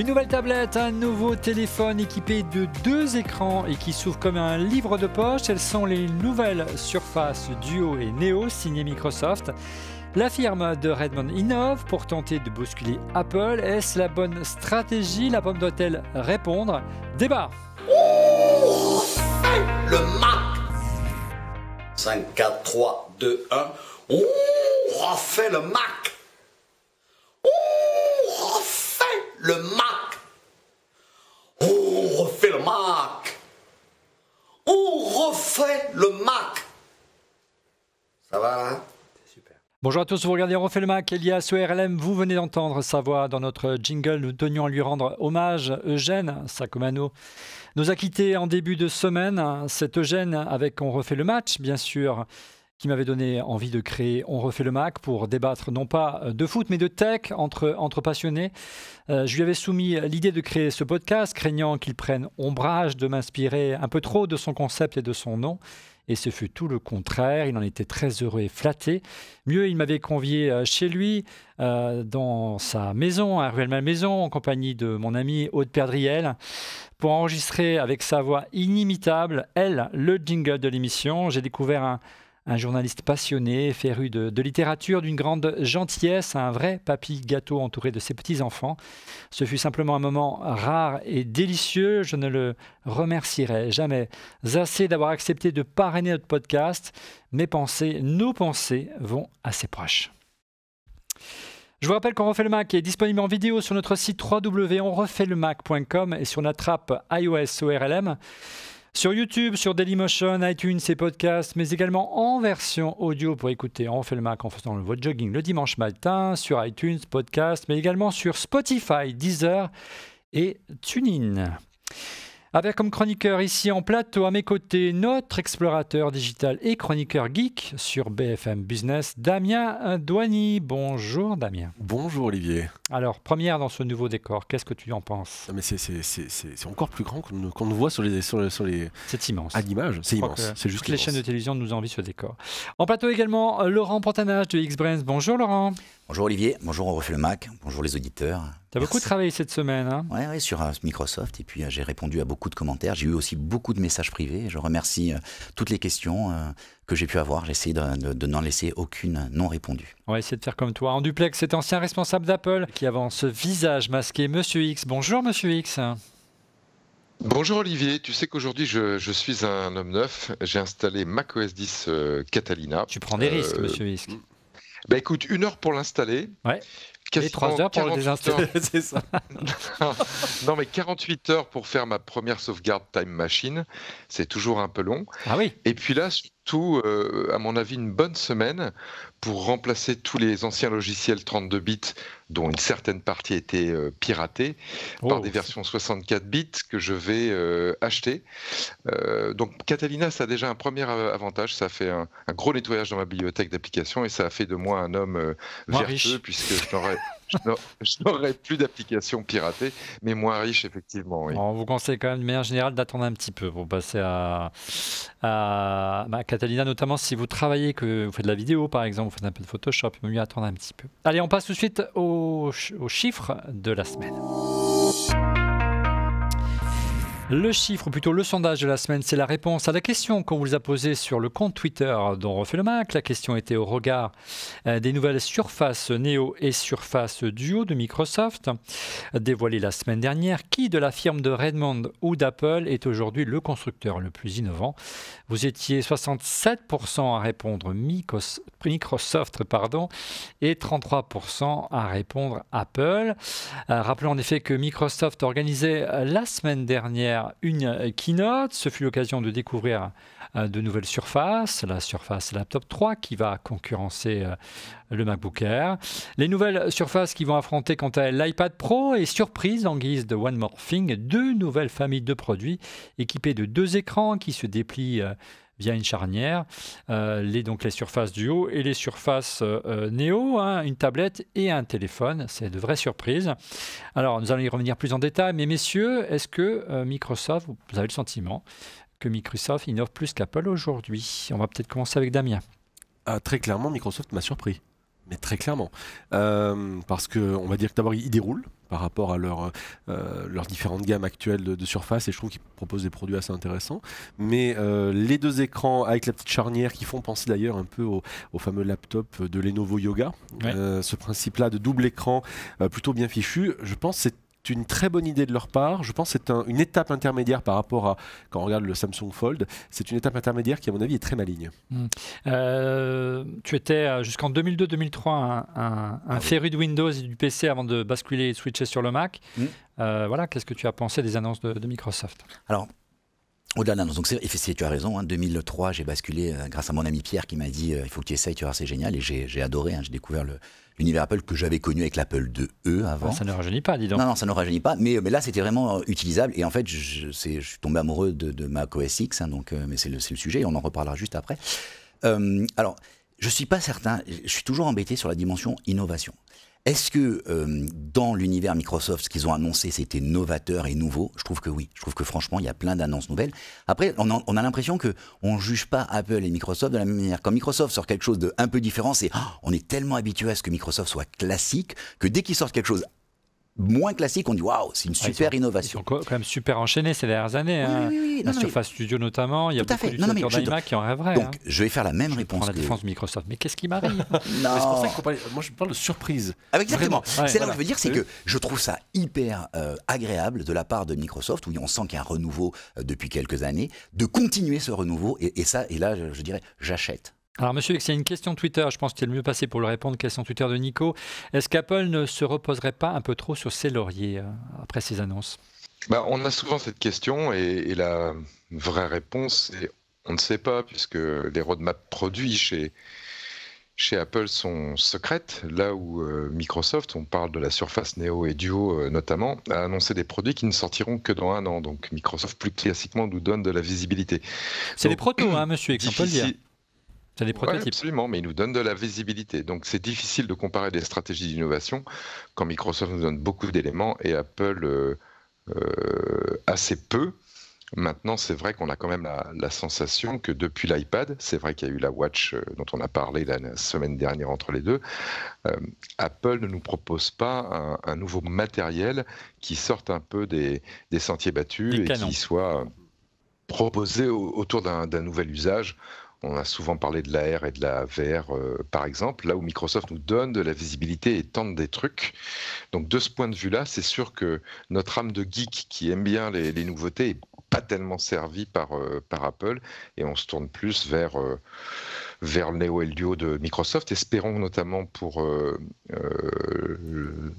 Une nouvelle tablette, un nouveau téléphone équipé de 2 écrans et qui s'ouvre comme un livre de poche. Elles sont les nouvelles Surface Duo et Neo signées Microsoft. La firme de Redmond innove pour tenter de bousculer Apple. Est-ce la bonne stratégie? La pomme doit-elle répondre? Débat. Le Mac. 5, 4, 3, 2, 1. On refait le Mac. On refait le Mac. On refait le Mac. On refait le Mac. Ça va là? Bonjour à tous, vous regardez On refait le Mac, Elias ORLM, vous venez d'entendre sa voix dans notre jingle. Nous tenions à lui rendre hommage. Eugène Sacomano nous a quittés en début de semaine. C'est Eugène avec On refait le match, bien sûr, qui m'avait donné envie de créer On refait le Mac pour débattre non pas de foot mais de tech entre passionnés. Je lui avais soumis l'idée de créer ce podcast, craignant qu'il prenne ombrage de m'inspirer un peu trop de son concept et de son nom. Et ce fut tout le contraire, il en était très heureux et flatté. Mieux, il m'avait convié chez lui, dans sa maison, à Ruelle Malmaison, en compagnie de mon ami Aude Perdriel, pour enregistrer avec sa voix inimitable, elle, le jingle de l'émission. J'ai découvert un journaliste passionné, féru de littérature, d'une grande gentillesse, un vrai papy gâteau entouré de ses petits-enfants. Ce fut simplement un moment rare et délicieux. Je ne le remercierai jamais assez d'avoir accepté de parrainer notre podcast. Mes pensées, nos pensées vont assez proches. Je vous rappelle qu'On refait le Mac est disponible en vidéo sur notre site www.onrefaitslemac.com et sur notre app iOS ORLM. Sur YouTube, sur Dailymotion, iTunes et podcasts, mais également en version audio pour écouter On refait le Mac en faisant votre jogging le dimanche matin, sur iTunes, podcast, mais également sur Spotify, Deezer et TuneIn. Avec comme chroniqueur ici en plateau à mes côtés, notre explorateur digital et chroniqueur geek sur BFM Business, Damien Douany. Bonjour Damien. Bonjour Olivier. Alors, première dans ce nouveau décor, qu'est-ce que tu en penses? Mais c'est encore plus grand qu'on ne voit sur les C'est immense. à l'image. C'est immense. C'est juste toutes les chaînes de télévision nous envient ce décor. En plateau également, Laurent Pantanage de X-Brains. Bonjour Laurent. Bonjour Olivier, bonjour On refait le Mac, bonjour les auditeurs. Tu as beaucoup travaillé cette semaine, hein? Oui, sur Microsoft, et puis j'ai répondu à beaucoup de commentaires. J'ai eu aussi beaucoup de messages privés. Je remercie toutes les questions que j'ai pu avoir. J'ai essayé de n'en laisser aucune non répondue. On va essayer de faire comme toi. En duplex, cet ancien responsable d'Apple qui avance ce visage masqué, Monsieur X. Bonjour Monsieur X. Bonjour Olivier, tu sais qu'aujourd'hui je suis un homme neuf. J'ai installé macOS 10 Catalina. Tu prends des risques, Monsieur X. Bah écoute, 1 heure pour l'installer. Ouais. Et 3 heures pour le désinstaller. C'est ça. Non, mais 48 heures pour faire ma première sauvegarde Time Machine. C'est toujours un peu long. Ah oui. Et puis là, surtout, à mon avis, une bonne semaine pour remplacer tous les anciens logiciels 32 bits, dont une certaine partie était piratée, par des versions 64 bits que je vais acheter. Donc Catalina, ça a déjà un premier avantage. Ça a fait un gros nettoyage dans ma bibliothèque d'applications et ça a fait de moi un homme vertueux, puisque je n'aurais plus d'applications piratées, mais moins riche, effectivement. Oui. On vous conseille quand même de manière générale d'attendre un petit peu pour passer à Catalina, notamment si vous travaillez, que vous faites de la vidéo par exemple, vous faites un peu de Photoshop, il vaut mieux attendre un petit peu. Allez, on passe tout de suite aux chiffres de la semaine. Le chiffre, ou plutôt le sondage de la semaine, c'est la réponse à la question qu'on vous a posée sur le compte Twitter d'On refait le Mac. La question était au regard des nouvelles Surface Neo et Surface Duo de Microsoft, dévoilées la semaine dernière. Qui de la firme de Redmond ou d'Apple est aujourd'hui le constructeur le plus innovant? Vous étiez 67% à répondre Microsoft et 33% à répondre Apple. Rappelons en effet que Microsoft organisait la semaine dernière une keynote. Ce fut l'occasion de découvrir de nouvelles surfaces, la Surface Laptop 3 qui va concurrencer le MacBook Air. Les nouvelles surfaces qui vont affronter quant à elles l'iPad Pro et surprise en guise de One More Thing, 2 nouvelles familles de produits équipées de 2 écrans qui se déplient via une charnière, donc les Surface Duo et les Surface Neo, une tablette et un téléphone. C'est de vraies surprises. Alors, nous allons y revenir plus en détail, mais messieurs, est-ce que Microsoft, vous avez le sentiment que Microsoft innove plus qu'Apple aujourd'hui? On va peut-être commencer avec Damien. Très clairement, Microsoft m'a surpris. Mais très clairement. Parce qu'on va dire que d'abord, ils déroulent par rapport à leurs différentes gammes actuelles de surface, et je trouve qu'ils proposent des produits assez intéressants. Mais les deux écrans avec la petite charnière qui font penser d'ailleurs un peu au fameux laptop de Lenovo Yoga, ce principe-là de double écran plutôt bien fichu, je pense que c'est une très bonne idée de leur part. Je pense que c'est une étape intermédiaire par rapport à, quand on regarde le Samsung Fold, c'est une étape intermédiaire qui à mon avis est très maligne. Tu étais jusqu'en 2002-2003 un féru de Windows et du PC avant de basculer et de switcher sur le Mac. Voilà, qu'est-ce que tu as pensé des annonces de Microsoft? Alors, au-delà de l'annonce, donc tu as raison, hein, 2003 j'ai basculé grâce à mon ami Pierre qui m'a dit il faut que tu essayes, tu vas voir, c'est génial, et j'ai adoré, hein, j'ai découvert l'univers Apple que j'avais connu avec l'Apple IIe avant. Ça ne rajeunit pas, dis donc. Non, ça ne rajeunit pas, mais là c'était vraiment utilisable, et en fait je suis tombé amoureux de Mac OS X, hein, donc, mais c'est le sujet, on en reparlera juste après. Alors, je ne suis pas certain, je suis toujours embêté sur la dimension innovation. Est-ce que dans l'univers Microsoft, ce qu'ils ont annoncé, c'était novateur et nouveau? Je trouve que oui. Je trouve que franchement, il y a plein d'annonces nouvelles. Après, on a l'impression qu'on ne juge pas Apple et Microsoft de la même manière. Quand Microsoft sort quelque chose d'un peu différent, on est tellement habitué à ce que Microsoft soit classique que dès qu'ils sortent quelque chose moins classique, on dit waouh, c'est une super innovation. Ils sont quand même super enchaînés ces dernières années. Oui. La Surface Studio notamment, il y a beaucoup d'utilisateurs d'iMac qui en rêveraient. Donc, je vais faire la même réponse. Je prends la défense de Microsoft. Mais qu'est-ce qui m'arrive? Non. C'est pour ça qu'il faut parler. Moi, je parle de surprise. Exactement. Ouais, c'est là que je veux dire, c'est que je trouve ça hyper agréable de la part de Microsoft, où on sent qu'il y a un renouveau depuis quelques années, de continuer ce renouveau. Et là, je dirais, j'achète. Alors, monsieur X, il y a une question Twitter, je pense que c'est le mieux passé pour le répondre, question Twitter de Nico. Est-ce qu'Apple ne se reposerait pas un peu trop sur ses lauriers après ces annonces? On a souvent cette question, et la vraie réponse, c'est on ne sait pas, puisque les roadmaps produits chez Apple sont secrètes, là où Microsoft, on parle de la Surface Neo et Duo notamment, a annoncé des produits qui ne sortiront que dans 1 an. Donc Microsoft, plus classiquement, nous donne de la visibilité. C'est des protos, hein, monsieur X, on peut le dire. C'est des prototypes. Ouais, absolument, mais ils nous donnent de la visibilité. Donc c'est difficile de comparer des stratégies d'innovation quand Microsoft nous donne beaucoup d'éléments et Apple assez peu. Maintenant, c'est vrai qu'on a quand même la sensation que depuis l'iPad, c'est vrai qu'il y a eu la Watch dont on a parlé la semaine dernière entre les deux, Apple ne nous propose pas un nouveau matériel qui sorte un peu des sentiers battus et qui soit proposé autour d'un nouvel usage. On a souvent parlé de l'AR et de la VR, par exemple, là où Microsoft nous donne de la visibilité et tente des trucs. Donc de ce point de vue-là, c'est sûr que notre âme de geek qui aime bien les nouveautés n'est pas tellement servie par Apple, et on se tourne plus vers le Neo et le Duo de Microsoft. Espérons notamment pour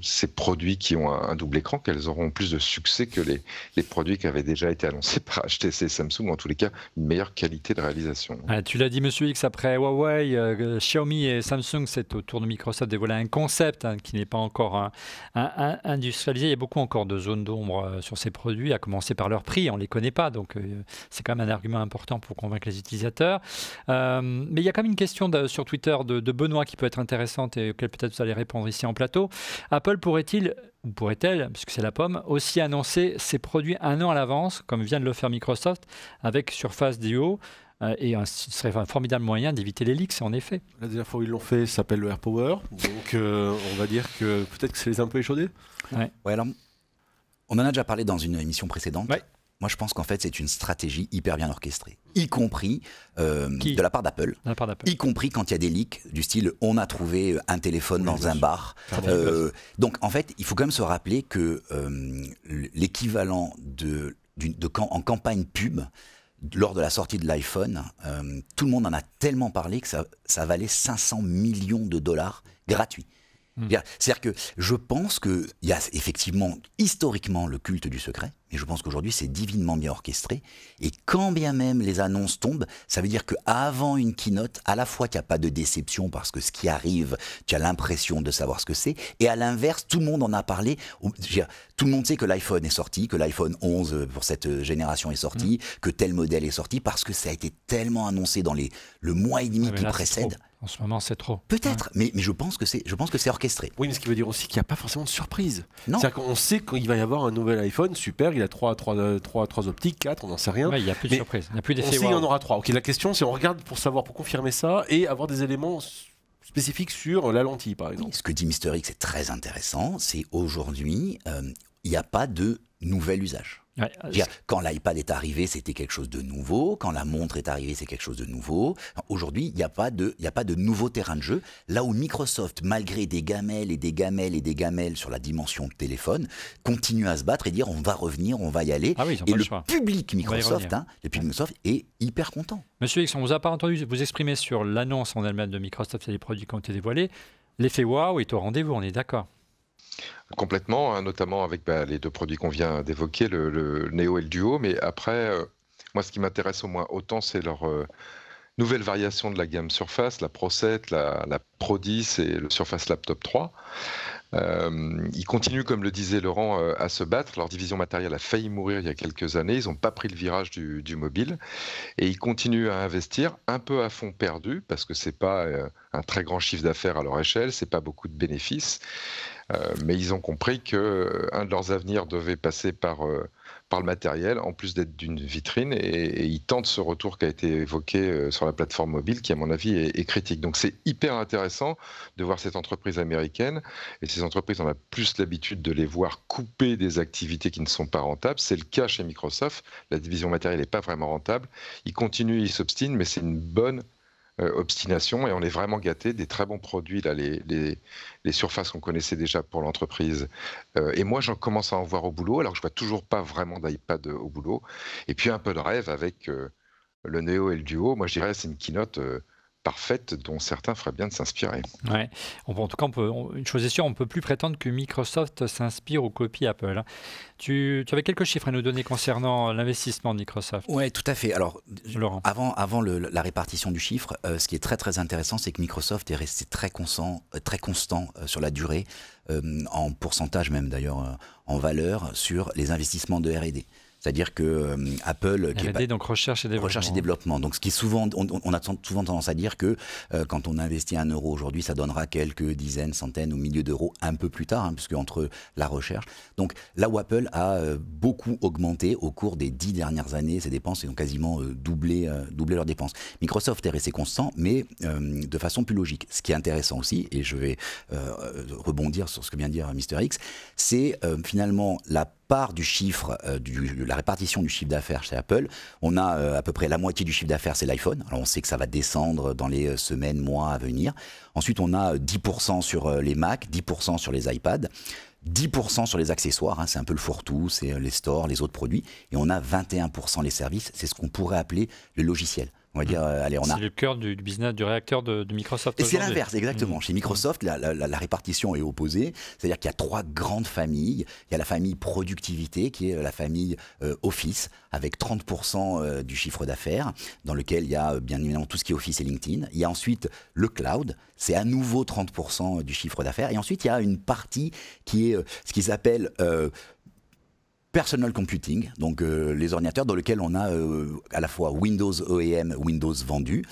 ces produits qui ont un double écran qu'elles auront plus de succès que les produits qui avaient déjà été annoncés par HTC et Samsung, ou en tous les cas une meilleure qualité de réalisation. Tu l'as dit, monsieur X, après Huawei, Xiaomi et Samsung, c'est au tour de Microsoft de dévoiler un concept qui n'est pas encore industrialisé. Il y a beaucoup encore de zones d'ombre sur ces produits, à commencer par leur prix, on ne les connaît pas, donc c'est quand même un argument important pour convaincre les utilisateurs. Mais il y a quand même une question sur Twitter de Benoît qui peut être intéressante et auquel peut-être vous allez répondre ici en plateau. Apple pourrait-il, ou pourrait-elle, puisque c'est la pomme, aussi annoncer ses produits 1 an à l'avance, comme vient de le faire Microsoft avec Surface Duo, et ce serait un formidable moyen d'éviter les leaks, en effet. La dernière fois où ils l'ont fait, ça s'appelle le AirPower, donc on va dire que peut-être que ça les a un peu échaudés. Ouais, alors, on en a déjà parlé dans une émission précédente. Ouais. Moi, je pense qu'en fait, c'est une stratégie hyper bien orchestrée, y compris de la part d'Apple, y compris quand il y a des leaks du style « on a trouvé un téléphone dans un bar ». Donc, en fait, il faut quand même se rappeler que l'équivalent en campagne pub, lors de la sortie de l'iPhone, tout le monde en a tellement parlé que ça valait 500 millions de dollars gratuits. C'est-à-dire que je pense qu'il y a effectivement historiquement le culte du secret, mais je pense qu'aujourd'hui c'est divinement bien orchestré, et quand bien même les annonces tombent, ça veut dire qu'avant une keynote, à la fois qu'il n'y a pas de déception parce que ce qui arrive, tu as l'impression de savoir ce que c'est, et à l'inverse, tout le monde en a parlé, tout le monde sait que l'iPhone est sorti, que l'iPhone 11 pour cette génération est sorti, que tel modèle est sorti, parce que ça a été tellement annoncé dans le mois et demi qui précède. En ce moment, c'est trop. Peut-être, mais je pense que c'est orchestré. Oui, mais ce qui veut dire aussi qu'il n'y a pas forcément de surprise. Non. C'est-à-dire qu'on sait qu'il va y avoir un nouvel iPhone, super, il a 3 optiques, 4, on n'en sait rien. Ouais, il n'y a plus de surprise, il n'y a plus d'effet. On sait qu'il y en aura 3. Ok, la question, c'est on regarde pour confirmer ça et avoir des éléments spécifique sur la lentille, par exemple. Oui, ce que dit Mister X est très intéressant, c'est aujourd'hui, il n'y a pas de nouvel usage. Ouais, quand l'iPad est arrivé, c'était quelque chose de nouveau. Quand la montre est arrivée, c'est quelque chose de nouveau. Aujourd'hui, il n'y a pas de nouveau terrain de jeu. Là où Microsoft, malgré des gamelles et des gamelles et des gamelles sur la dimension de téléphone, continue à se battre et dire on va revenir, on va y aller. Ah oui, et le public Microsoft, Microsoft est hyper content. Monsieur X, on vous a pas entendu vous exprimer sur l'annonce en elle-même de Microsoft et les produits qui ont été dévoilés. L'effet waouh est au rendez-vous, on est d'accord? Complètement, hein, notamment avec les deux produits qu'on vient d'évoquer, le Neo et le Duo. Mais après, moi, ce qui m'intéresse au moins autant, c'est leur nouvelle variation de la gamme Surface, la Pro 7, la Pro 10 et le Surface Laptop 3. Ils continuent, comme le disait Laurent, à se battre. Leur division matérielle a failli mourir il y a quelques années. Ils n'ont pas pris le virage du mobile. Et ils continuent à investir un peu à fond perdu, parce que ce n'est pas un très grand chiffre d'affaires à leur échelle, ce n'est pas beaucoup de bénéfices. Mais ils ont compris qu'un de leurs avenirs devait passer par le matériel, en plus d'être d'une vitrine, et ils tentent ce retour qui a été évoqué sur la plateforme mobile, qui à mon avis est critique. Donc c'est hyper intéressant de voir cette entreprise américaine, et ces entreprises, on a plus l'habitude de les voir couper des activités qui ne sont pas rentables. C'est le cas chez Microsoft, la division matérielle n'est pas vraiment rentable. Ils continuent, ils s'obstinent, mais c'est une bonne obstination, et on est vraiment gâté, des très bons produits, là, les surfaces qu'on connaissait déjà pour l'entreprise. Et moi, j'en commence à en voir au boulot, alors que je vois toujours pas vraiment d'iPad au boulot. Et puis un peu de rêve avec le Neo et le Duo. Moi, je dirais c'est une keynote parfaite dont certains feraient bien de s'inspirer. Ouais. En tout cas, une chose est sûre, on ne peut plus prétendre que Microsoft s'inspire ou copie Apple. Hein. Tu avais quelques chiffres à nous donner concernant l'investissement de Microsoft. Oui, tout à fait. Alors, Laurent. Avant la répartition du chiffre, ce qui est très très intéressant, c'est que Microsoft est resté très constant sur la durée, en pourcentage même d'ailleurs, en valeur, sur les investissements de R&D. C'est-à-dire que Apple... R&D, donc recherche et développement. Recherche et développement. Donc, ce qui est souvent, on a souvent tendance à dire que quand on investit 1 euro aujourd'hui, ça donnera quelques dizaines, centaines ou milliers d'euros un peu plus tard, puisque entre la recherche. Donc, là où Apple a beaucoup augmenté au cours des 10 dernières années, ses dépenses, ils ont quasiment doublé leurs dépenses. Microsoft est resté constant, mais de façon plus logique. Ce qui est intéressant aussi, et je vais rebondir sur ce que vient de dire Mister X, c'est finalement la part du chiffre, la répartition du chiffre d'affaires chez Apple. On a à peu près la moitié du chiffre d'affaires, c'est l'iPhone. Alors on sait que ça va descendre dans les semaines, mois à venir. Ensuite, on a 10% sur les Mac, 10% sur les iPads, 10% sur les accessoires, c'est un peu le fourre-tout, c'est les stores, les autres produits. Et on a 21% les services, c'est ce qu'on pourrait appeler le logiciel. On va dire, allez, c'est le cœur du business, du réacteur de Microsoft. Et c'est l'inverse, exactement. Chez Microsoft, la répartition est opposée. C'est-à-dire qu'il y a 3 grandes familles. Il y a la famille productivité, qui est la famille Office, avec 30% du chiffre d'affaires, dans lequel il y a bien évidemment tout ce qui est Office et LinkedIn. Il y a ensuite le cloud, c'est à nouveau 30% du chiffre d'affaires. Et ensuite, il y a une partie qui est ce qu'ils appellent... Personal computing, donc les ordinateurs dans lesquels on a à la fois Windows OEM, Windows vendu,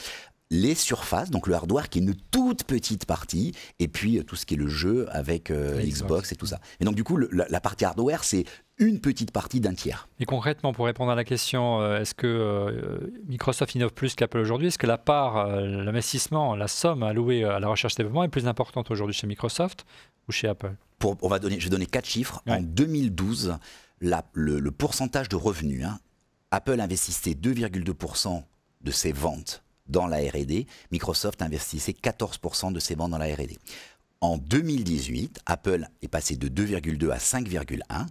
les surfaces, donc le hardware qui est une toute petite partie, et puis tout ce qui est le jeu avec Xbox et tout ça. Et donc du coup, la partie hardware, c'est une petite partie d'un tiers. Et concrètement, pour répondre à la question, est-ce que Microsoft innove plus qu'Apple aujourd'hui? Est-ce que la part, l'investissement, la somme allouée à la recherche et développement est plus importante aujourd'hui chez Microsoft ou chez Apple? Je vais donner 4 chiffres. Ouais. En 2012, le pourcentage de revenus, Apple investissait 2,2% de ses ventes dans la R&D, Microsoft investissait 14% de ses ventes dans la R&D. En 2018, Apple est passé de 2,2 à 5,1,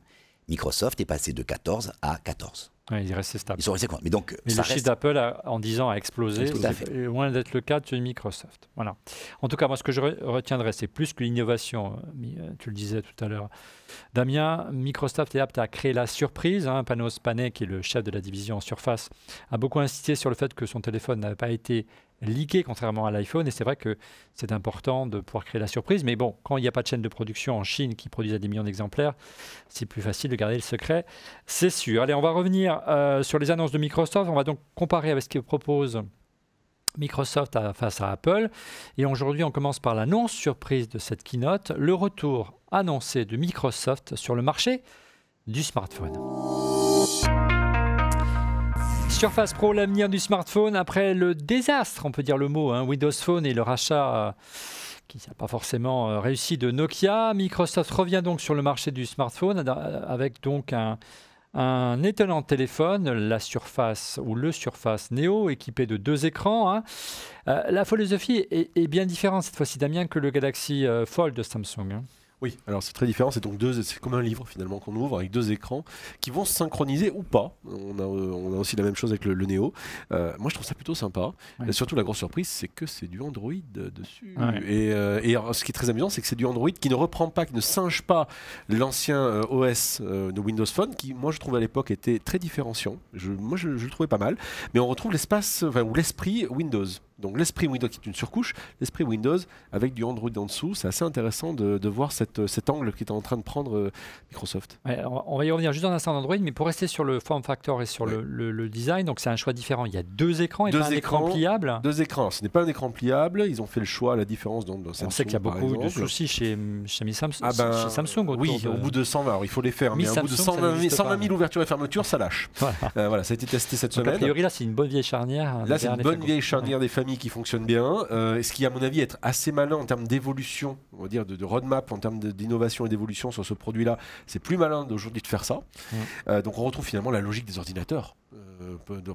Microsoft est passé de 14 à 14. Ouais, il est resté stable. Ils sont restés quoi. Mais donc, le chiffre d'Apple en 10 ans a explosé. Tout à fait. Loin d'être le cas de Microsoft. Voilà. En tout cas, moi, ce que je retiendrai, c'est plus que l'innovation. Tu le disais tout à l'heure, Damien. Microsoft est apte à créer la surprise. Panos Panay, qui est le chef de la division en Surface, a beaucoup insisté sur le fait que son téléphone n'avait pas été leaké, contrairement à l'iPhone. Et c'est vrai que c'est important de pouvoir créer la surprise. Mais bon, quand il n'y a pas de chaîne de production en Chine qui produit à des millions d'exemplaires, c'est plus facile de garder le secret, c'est sûr. Allez, on va revenir sur les annonces de Microsoft. On va donc comparer avec ce que propose Microsoft face à Apple. Et aujourd'hui, on commence par l'annonce surprise de cette keynote, le retour annoncé de Microsoft sur le marché du smartphone. Surface Pro, l'avenir du smartphone après le désastre, on peut dire le mot, Windows Phone et le rachat qui n'a pas forcément réussi de Nokia. Microsoft revient donc sur le marché du smartphone avec donc un étonnant téléphone, la Surface ou le Surface Neo, équipé de 2 écrans. La philosophie est bien différente cette fois-ci, Damien, que le Galaxy Fold de Samsung. Oui, alors c'est très différent, c'est donc c'est comme un livre finalement qu'on ouvre avec 2 écrans qui vont se synchroniser ou pas. On a aussi la même chose avec le Neo. Moi je trouve ça plutôt sympa. Ouais. Et surtout la grosse surprise c'est que c'est du Android dessus. Ouais. Et ce qui est très amusant c'est que c'est du Android qui ne reprend pas, qui ne singe pas l'ancien OS de Windows Phone qui moi je trouve à l'époque était très différenciant. Moi je le trouvais pas mal. Mais on retrouve l'esprit Windows. Donc l'esprit Windows qui est une surcouche, l'esprit Windows avec du Android en dessous, c'est assez intéressant de voir cet angle qui est en train de prendre Microsoft. Ouais, on va y revenir juste dans un instant d'Android, mais pour rester sur le form factor et sur le design, donc c'est un choix différent. Il y a 2 écrans et pas un écran pliable. 2 écrans, ce n'est pas un écran pliable, ils ont fait le choix, la différence dans Samsung. On sait qu'il y a beaucoup de soucis chez Samsung. Chez Samsung oui, au bout de 120, alors il faut les faire, mais au bout de 120 000 ouvertures et fermetures, ça lâche. Voilà, ça a été testé cette semaine. A priori là c'est une bonne vieille charnière. Là c'est une bonne vieille charnière des familles qui fonctionne bien. Ce qui, à mon avis, est assez malin en termes d'évolution, on va dire de roadmap, en termes d'innovation et d'évolution sur ce produit-là. C'est plus malin d'aujourd'hui de faire ça. Donc on retrouve finalement la logique des ordinateurs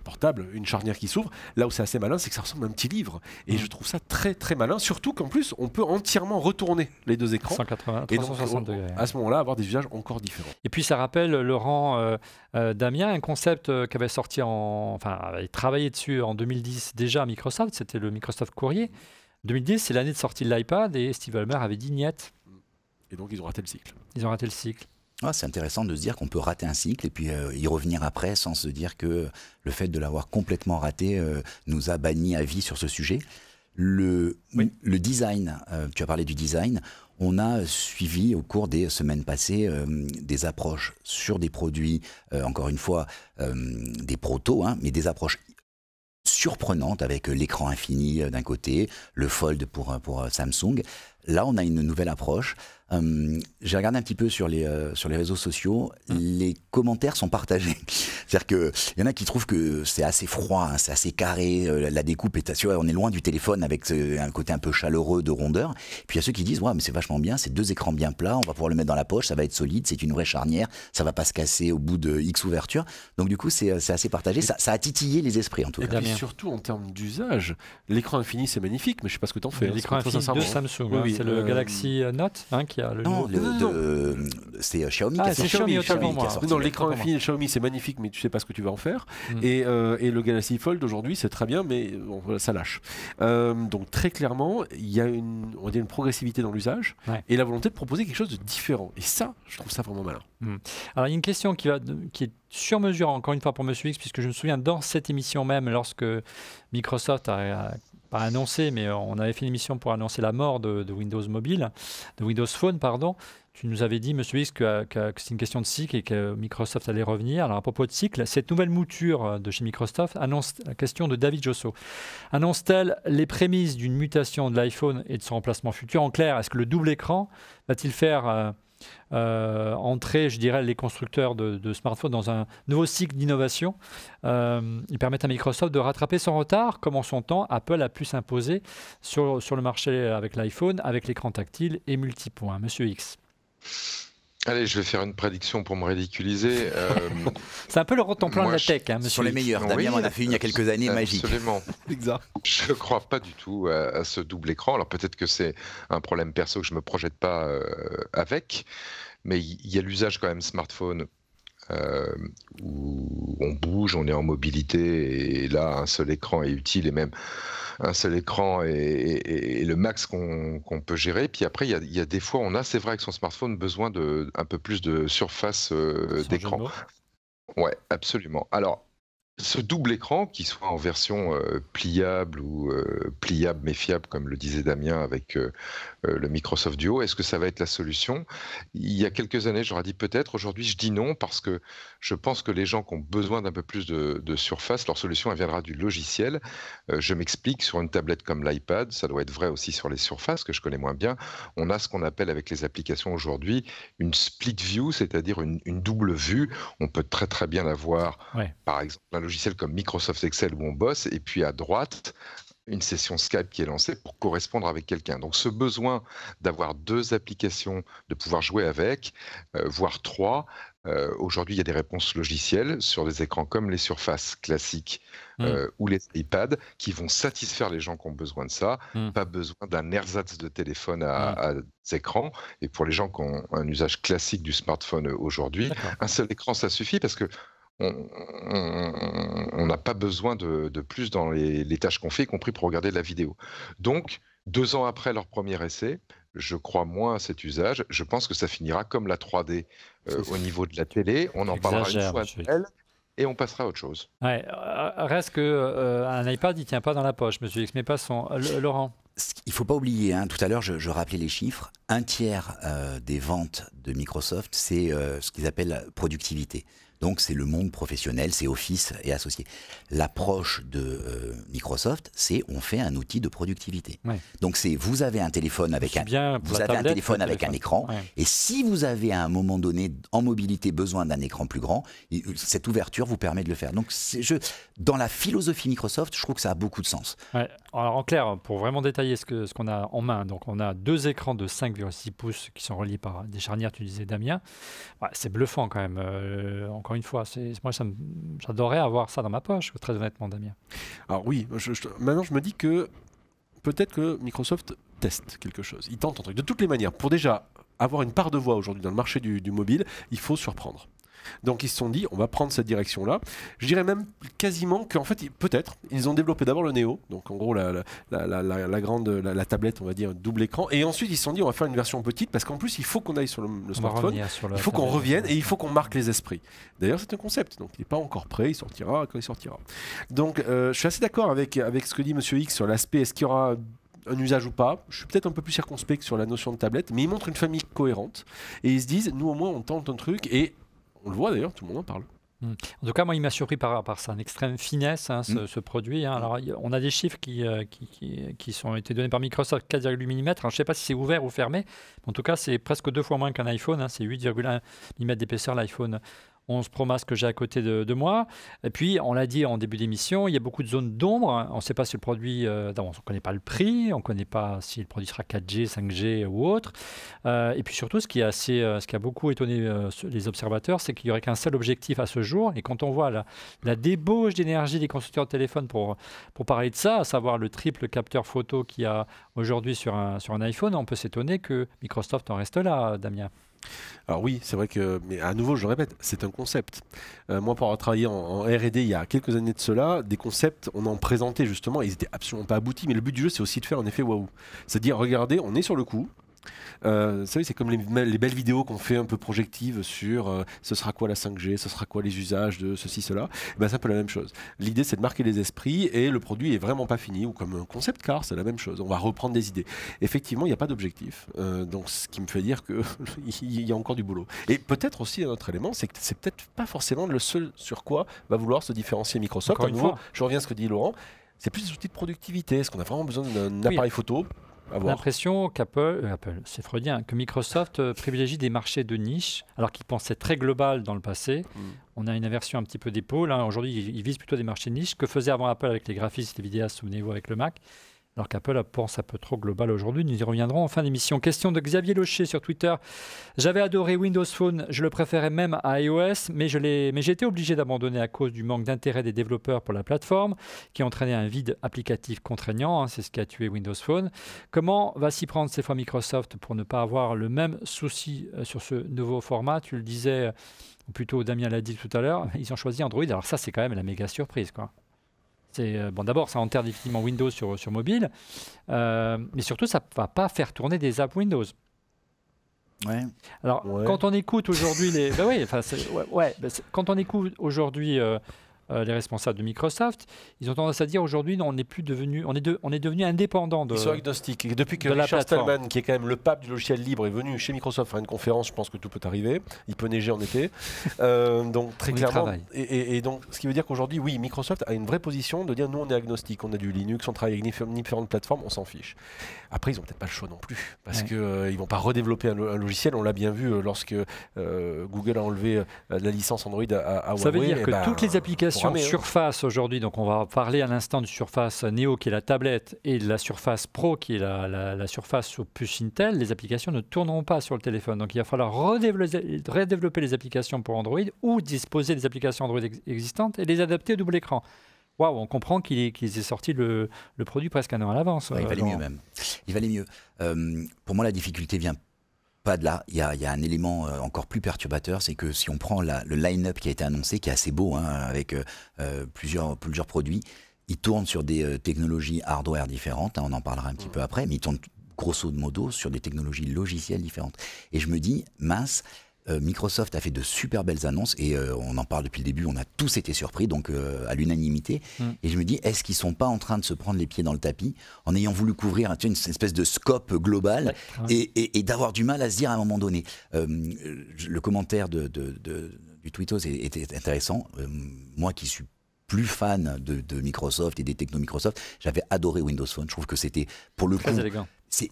portables, une charnière qui s'ouvre. Là où c'est assez malin, c'est que ça ressemble à un petit livre. Et je trouve ça très très malin, surtout qu'en plus, on peut entièrement retourner les 2 écrans. 180, et donc, 360 degrés. À ce moment-là, avoir des usages encore différents. Et puis ça rappelle, Laurent, Damien, un concept qu'avait sorti avait travaillé dessus en 2010 déjà à Microsoft, c'était le Microsoft Courrier. 2010, c'est l'année de sortie de l'iPad et Steve Ballmer avait dit niet. Et donc ils ont raté le cycle. Ils ont raté le cycle. Ah, c'est intéressant de se dire qu'on peut rater un cycle et puis y revenir après sans se dire que le fait de l'avoir complètement raté nous a banni à vie sur ce sujet. Le design, tu as parlé du design, on a suivi au cours des semaines passées des approches sur des produits, encore une fois, des protos, mais des approches surprenantes avec l'écran infini d'un côté, le Fold pour Samsung. Là, on a une nouvelle approche. J'ai regardé un petit peu sur les réseaux sociaux. Les commentaires sont partagés. C'est-à-dire qu'il y en a qui trouvent que c'est assez froid, c'est assez carré, la découpe est assez... On est loin du téléphone avec un côté un peu chaleureux de rondeur. Puis il y a ceux qui disent ouais, mais c'est vachement bien, c'est 2 écrans bien plats, on va pouvoir le mettre dans la poche, ça va être solide, c'est une vraie charnière, ça va pas se casser au bout de X ouvertures. Donc du coup, c'est assez partagé. Ça a titillé les esprits en tout cas. Et surtout en termes d'usage, l'écran infini c'est magnifique, mais je sais pas ce que t'en fais. L'écran infini de Samsung, c'est le Galaxy Note qui a le non, c'est Xiaomi qui a sorti. Non, l'écran infini de Xiaomi c'est magnifique, mais tu sais pas ce que tu vas en faire. Et le Galaxy Fold aujourd'hui c'est très bien, mais bon, ça lâche. Donc très clairement, il y a on va dire une progressivité dans l'usage et la volonté de proposer quelque chose de différent. Et ça, je trouve ça vraiment malin. Alors il y a une question qui est sur mesure encore une fois pour Monsieur X, puisque je me souviens dans cette émission même, lorsque Microsoft a pas annoncé, mais on avait fait une émission pour annoncer la mort de Windows Mobile, de Windows Phone, pardon. Tu nous avais dit, Monsieur X, que c'est une question de cycle et que Microsoft allait revenir. Alors à propos de cycle, cette nouvelle mouture de chez Microsoft annonce la question de David Josso. Annonce-t-elle les prémices d'une mutation de l'iPhone et de son remplacement futur? En clair, est-ce que le double écran va-t-il faire entrer, je dirais, les constructeurs de smartphones dans un nouveau cycle d'innovation? Ils permettent à Microsoft de rattraper son retard, comme en son temps, Apple a pu s'imposer sur le marché avec l'iPhone, avec l'écran tactile et multipoint. Monsieur X. Allez, je vais faire une prédiction pour me ridiculiser. C'est un peu le temps-plein de la tech, monsieur. Sur les meilleurs. Damien en a fait une il y a quelques années, magique. Absolument. Exact. Je ne crois pas du tout à ce double écran. Alors peut-être que c'est un problème perso que je ne me projette pas avec, mais il y a l'usage quand même smartphone. Où on bouge, on est en mobilité, et là un seul écran est utile, et même un seul écran est le max qu'on peut gérer. Puis après, il y a des fois, on a, c'est vrai, avec son smartphone, besoin de un peu plus de surface d'écran. Ouais, absolument. Alors, ce double écran, qu'il soit en version pliable ou pliable mais fiable, comme le disait Damien avec le Microsoft Duo, est-ce que ça va être la solution? Il y a quelques années, j'aurais dit peut-être. Aujourd'hui, je dis non parce que je pense que les gens qui ont besoin d'un peu plus de surface, leur solution, elle viendra du logiciel. Je m'explique, sur une tablette comme l'iPad, ça doit être vrai aussi sur les surfaces, que je connais moins bien, on a ce qu'on appelle avec les applications aujourd'hui une split view, c'est-à-dire une double vue. On peut très très bien avoir, par exemple, un logiciel comme Microsoft Excel où on bosse, et puis à droite, une session Skype qui est lancée pour correspondre avec quelqu'un. Donc ce besoin d'avoir 2 applications, de pouvoir jouer avec, voire 3, aujourd'hui il y a des réponses logicielles sur des écrans comme les Surface classiques ou les iPads qui vont satisfaire les gens qui ont besoin de ça, pas besoin d'un ersatz de téléphone à des écrans. Et pour les gens qui ont un usage classique du smartphone aujourd'hui, un seul écran ça suffit parce que on n'a pas besoin de plus dans les tâches qu'on fait, y compris pour regarder de la vidéo. Donc, 2 ans après leur premier essai, je crois moins à cet usage. Je pense que ça finira comme la 3D au niveau de la télé. On en parlera une fois à Noël et on passera à autre chose. Ouais, reste qu'un iPad, il ne tient pas dans la poche, monsieur X, mais passons. Laurent. Il ne faut pas oublier, hein, tout à l'heure je rappelais les chiffres, 1/3 des ventes de Microsoft, c'est ce qu'ils appellent la productivité. Donc c'est le monde professionnel, c'est Office et associés. L'approche de Microsoft, c'est on fait un outil de productivité. Ouais. Donc c'est vous avez un téléphone avec un écran, et si vous avez à un moment donné en mobilité besoin d'un écran plus grand, cette ouverture vous permet de le faire. Donc dans la philosophie Microsoft, je trouve que ça a beaucoup de sens. Ouais. Alors en clair, pour vraiment détailler ce qu'on a en main, donc on a 2 écrans de 5,6 pouces qui sont reliés par des charnières, tu disais Damien. Ouais, c'est bluffant quand même. Encore une fois, moi j'adorerais avoir ça dans ma poche, très honnêtement, Damien. Alors oui, maintenant je me dis que peut-être que Microsoft teste quelque chose. Il tente un truc. De toutes les manières, pour déjà avoir une part de voix aujourd'hui dans le marché du mobile, il faut surprendre. Donc ils se sont dit, on va prendre cette direction-là. Je dirais même quasiment qu'en fait, peut-être, ils ont développé d'abord le Neo, donc en gros la tablette, on va dire, double écran, et ensuite ils se sont dit, on va faire une version petite, parce qu'en plus, il faut qu'on aille sur le smartphone, il faut qu'on revienne, et il faut qu'on marque les esprits. D'ailleurs, c'est un concept, donc il n'est pas encore prêt, il sortira quand il sortira. Donc je suis assez d'accord avec ce que dit Monsieur X sur l'aspect, est-ce qu'il y aura un usage ou pas. Je suis peut-être un peu plus circonspect sur la notion de tablette, mais ils montrent une famille cohérente, et ils se disent, nous au moins, on tente un truc, et on le voit d'ailleurs, tout le monde en parle. En tout cas, moi, il m'a surpris par sa extrême finesse, hein, ce produit. Hein. Alors, on a des chiffres qui ont été donnés par Microsoft, 4,8 mm. Alors, je ne sais pas si c'est ouvert ou fermé. En tout cas, c'est presque 2 fois moins qu'un iPhone. Hein. C'est 8,1 mm d'épaisseur, l'iPhone 11 Pro Max que j'ai à côté de moi. Et puis, on l'a dit en début d'émission, il y a beaucoup de zones d'ombre. On ne sait pas si le produit... on ne connaît pas le prix, on ne connaît pas si le produit sera 4G, 5G ou autre. Et puis surtout, ce qui a beaucoup étonné les observateurs, c'est qu'il n'y aurait qu'un seul objectif à ce jour. Et quand on voit la débauche d'énergie des constructeurs de téléphones pour parler de ça, à savoir le triple capteur photo qu'il y a aujourd'hui sur un iPhone, on peut s'étonner que Microsoft en reste là, Damien. Alors oui, c'est vrai que, mais à nouveau, je le répète, c'est un concept. Moi, pour avoir travaillé en R&D il y a quelques années de cela, des concepts, on en présentait justement, ils n'étaient absolument pas aboutis, mais le but du jeu, c'est aussi de faire un effet waouh. C'est-à-dire, regardez, on est sur le coup. Vous savez, c'est comme les belles vidéos qu'on fait un peu projectives sur ce sera quoi la 5G, ce sera quoi les usages de ceci, cela. Ben, c'est un peu la même chose. L'idée, c'est de marquer les esprits et le produit est vraiment pas fini. Ou comme un concept car, c'est la même chose. On va reprendre des idées. Effectivement, il n'y a pas d'objectif. Donc, ce qui me fait dire qu'il y a encore du boulot. Et peut-être aussi un autre élément, c'est que c'est peut-être pas forcément le seul sur quoi va vouloir se différencier Microsoft. À nouveau, je reviens à ce que dit Laurent. C'est plus des outils de productivité. Est-ce qu'on a vraiment besoin d'un appareil photo ? L'impression c'est freudien, que Microsoft privilégie des marchés de niche, alors qu'ils pensaient très global dans le passé. On a une inversion un petit peu d'épaule. Hein. Aujourd'hui, ils visent plutôt des marchés de niche que faisait avant Apple avec les graphistes et les vidéastes, souvenez-vous, avec le Mac. Alors qu'Apple pense un peu trop global aujourd'hui. Nous y reviendrons en fin d'émission. Question de Xavier Locher sur Twitter. J'avais adoré Windows Phone, je le préférais même à iOS, mais j'ai été obligé d'abandonner à cause du manque d'intérêt des développeurs pour la plateforme, qui entraînait un vide applicatif contraignant. Hein, c'est ce qui a tué Windows Phone. Comment va s'y prendre cette fois Microsoft pour ne pas avoir le même souci sur ce nouveau format? Tu le disais, ou plutôt Damien l'a dit tout à l'heure, ils ont choisi Android. Alors ça, c'est quand même la méga surprise, quoi. D'abord, ça enterre définitivement Windows sur mobile, mais surtout, ça ne va pas faire tourner des apps Windows. Ouais. Alors, quand on écoute aujourd'hui quand on écoute aujourd'hui les responsables de Microsoft, ils ont tendance à dire aujourd'hui, on est devenu indépendant de. Ils sont agnostiques. Et depuis que Richard Stallman, qui est quand même le pape du logiciel libre, est venu chez Microsoft faire une conférence, je pense que tout peut arriver. Il peut neiger en été. Donc très clairement. Et donc, ce qui veut dire qu'aujourd'hui, oui, Microsoft a une vraie position de dire nous, on est agnostique, on a du Linux, on travaille avec différentes plateformes, on s'en fiche. Après, ils n'ont peut-être pas le choix non plus, parce qu'ils ne vont pas redévelopper un logiciel. On l'a bien vu lorsque Google a enlevé la licence Android à Huawei. Ça veut dire que toutes les applications version Surface aujourd'hui, donc on va parler à l'instant du Surface Neo qui est la tablette et de la Surface Pro qui est la Surface sur puce Intel, les applications ne tourneront pas sur le téléphone. Donc il va falloir redévelopper les applications pour Android ou disposer des applications Android existantes et les adapter au double écran. Waouh, on comprend qu'ils aient sorti le produit presque un an à l'avance. Ouais, il valait mieux même. Il valait mieux. Pour moi, la difficulté vient pas de là. Il y a un élément encore plus perturbateur, c'est que si on prend le line-up qui a été annoncé, qui est assez beau, hein, avec plusieurs produits, il tourne sur des technologies hardware différentes, hein, on en parlera un petit peu après, mais il tourne grosso modo sur des technologies logicielles différentes. Et je me dis, mince, Microsoft a fait de super belles annonces et on en parle depuis le début, on a tous été surpris, donc à l'unanimité. Et je me dis, est-ce qu'ils ne sont pas en train de se prendre les pieds dans le tapis en ayant voulu couvrir une espèce de scope global et d'avoir du mal à se dire à un moment donné. Le commentaire du Tweetos était intéressant. Moi qui suis plus fan de Microsoft et des techno Microsoft, j'avais adoré Windows Phone. Je trouve que c'était pour le coup élégant. C'est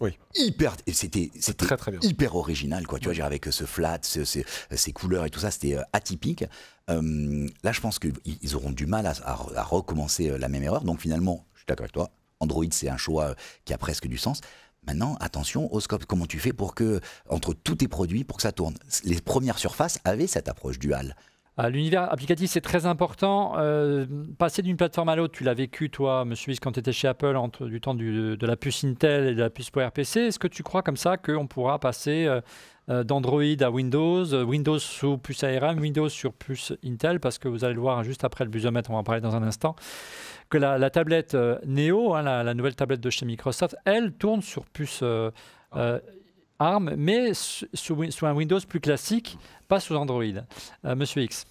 c'était très bien. hyper original, quoi. Tu vois, avec ce flat, ces couleurs et tout ça, c'était atypique. Là, je pense qu'ils auront du mal à recommencer la même erreur. Donc finalement, je suis d'accord avec toi, Android, c'est un choix qui a presque du sens. Maintenant, attention au scope. Comment tu fais entre tous tes produits pour que ça tourne? Les premières surfaces avaient cette approche dual. L'univers applicatif, c'est très important. Passer d'une plateforme à l'autre, tu l'as vécu, toi, monsieur Wiss, quand tu étais chez Apple, du temps de la puce Intel et de la puce PowerPC. Est-ce que tu crois comme ça qu'on pourra passer d'Android à Windows, Windows sous puce ARM, Windows sur puce Intel? Parce que vous allez le voir juste après le busomètre, on va en parler dans un instant, que la tablette Neo, hein, la nouvelle tablette de chez Microsoft, elle tourne sur puce ARM, mais sous un Windows plus classique, pas sous Android. Monsieur X.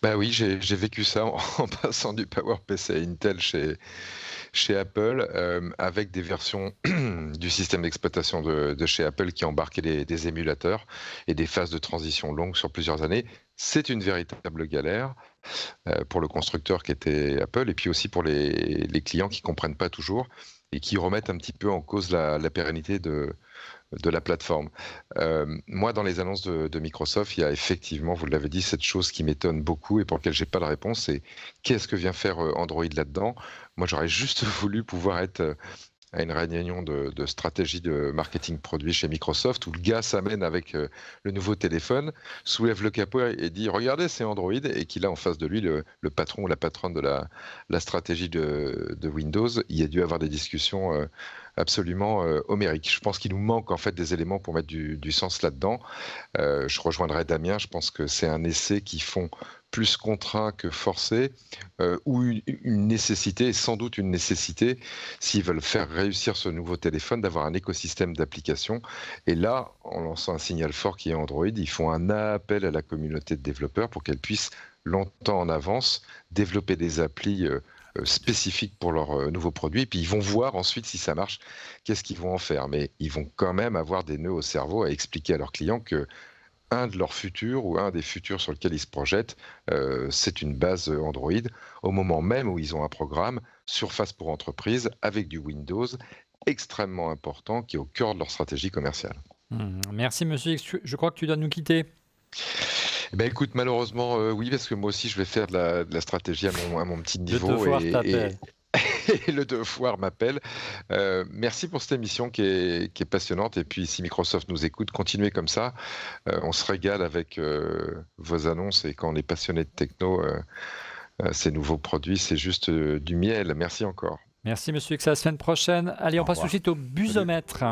Bah oui, j'ai vécu ça en passant du PowerPC à Intel chez Apple, avec des versions du système d'exploitation de chez Apple qui embarquaient des émulateurs et des phases de transition longues sur plusieurs années. C'est une véritable galère pour le constructeur qui était Apple et puis aussi pour les clients qui ne comprennent pas toujours et qui remettent un petit peu en cause la pérennité de la plateforme. Moi, dans les annonces de Microsoft, il y a effectivement, vous l'avez dit, cette chose qui m'étonne beaucoup et pour laquelle je n'ai pas de réponse, c'est qu'est-ce que vient faire Android là-dedans? Moi, j'aurais juste voulu pouvoir être à une réunion de stratégie de marketing produit chez Microsoft où le gars s'amène avec le nouveau téléphone, soulève le capot et dit « Regardez, c'est Android » et qu'il a en face de lui le patron ou la patronne de la stratégie de Windows. Il a dû avoir des discussions absolument homériques. Je pense qu'il nous manque en fait des éléments pour mettre du sens là-dedans. Je rejoindrai Damien, je pense que c'est un essai qui font plus contraint que forcé, ou une nécessité, sans doute une nécessité, s'ils veulent faire réussir ce nouveau téléphone, d'avoir un écosystème d'applications. Et là, en lançant un signal fort qui est Android, ils font un appel à la communauté de développeurs pour qu'elle puisse longtemps en avance développer des applis spécifiques pour leurs nouveaux produits. Et puis ils vont voir ensuite si ça marche, qu'est-ce qu'ils vont en faire. Mais ils vont quand même avoir des nœuds au cerveau à expliquer à leurs clients que un de leurs futurs ou un des futurs sur lequel ils se projettent, c'est une base Android, au moment même où ils ont un programme Surface pour entreprise avec du Windows extrêmement important qui est au cœur de leur stratégie commerciale. Merci monsieur X, je crois que tu dois nous quitter. Eh ben, écoute, malheureusement, oui, parce que moi aussi je vais faire de la stratégie à mon petit niveau. Et le devoir m'appelle. Merci pour cette émission qui est passionnante. Et puis, si Microsoft nous écoute, continuez comme ça. On se régale avec vos annonces. Et quand on est passionné de techno, ces nouveaux produits, c'est juste du miel. Merci encore. Merci, monsieur X. À la semaine prochaine. Allez, on passe tout de suite au busomètre.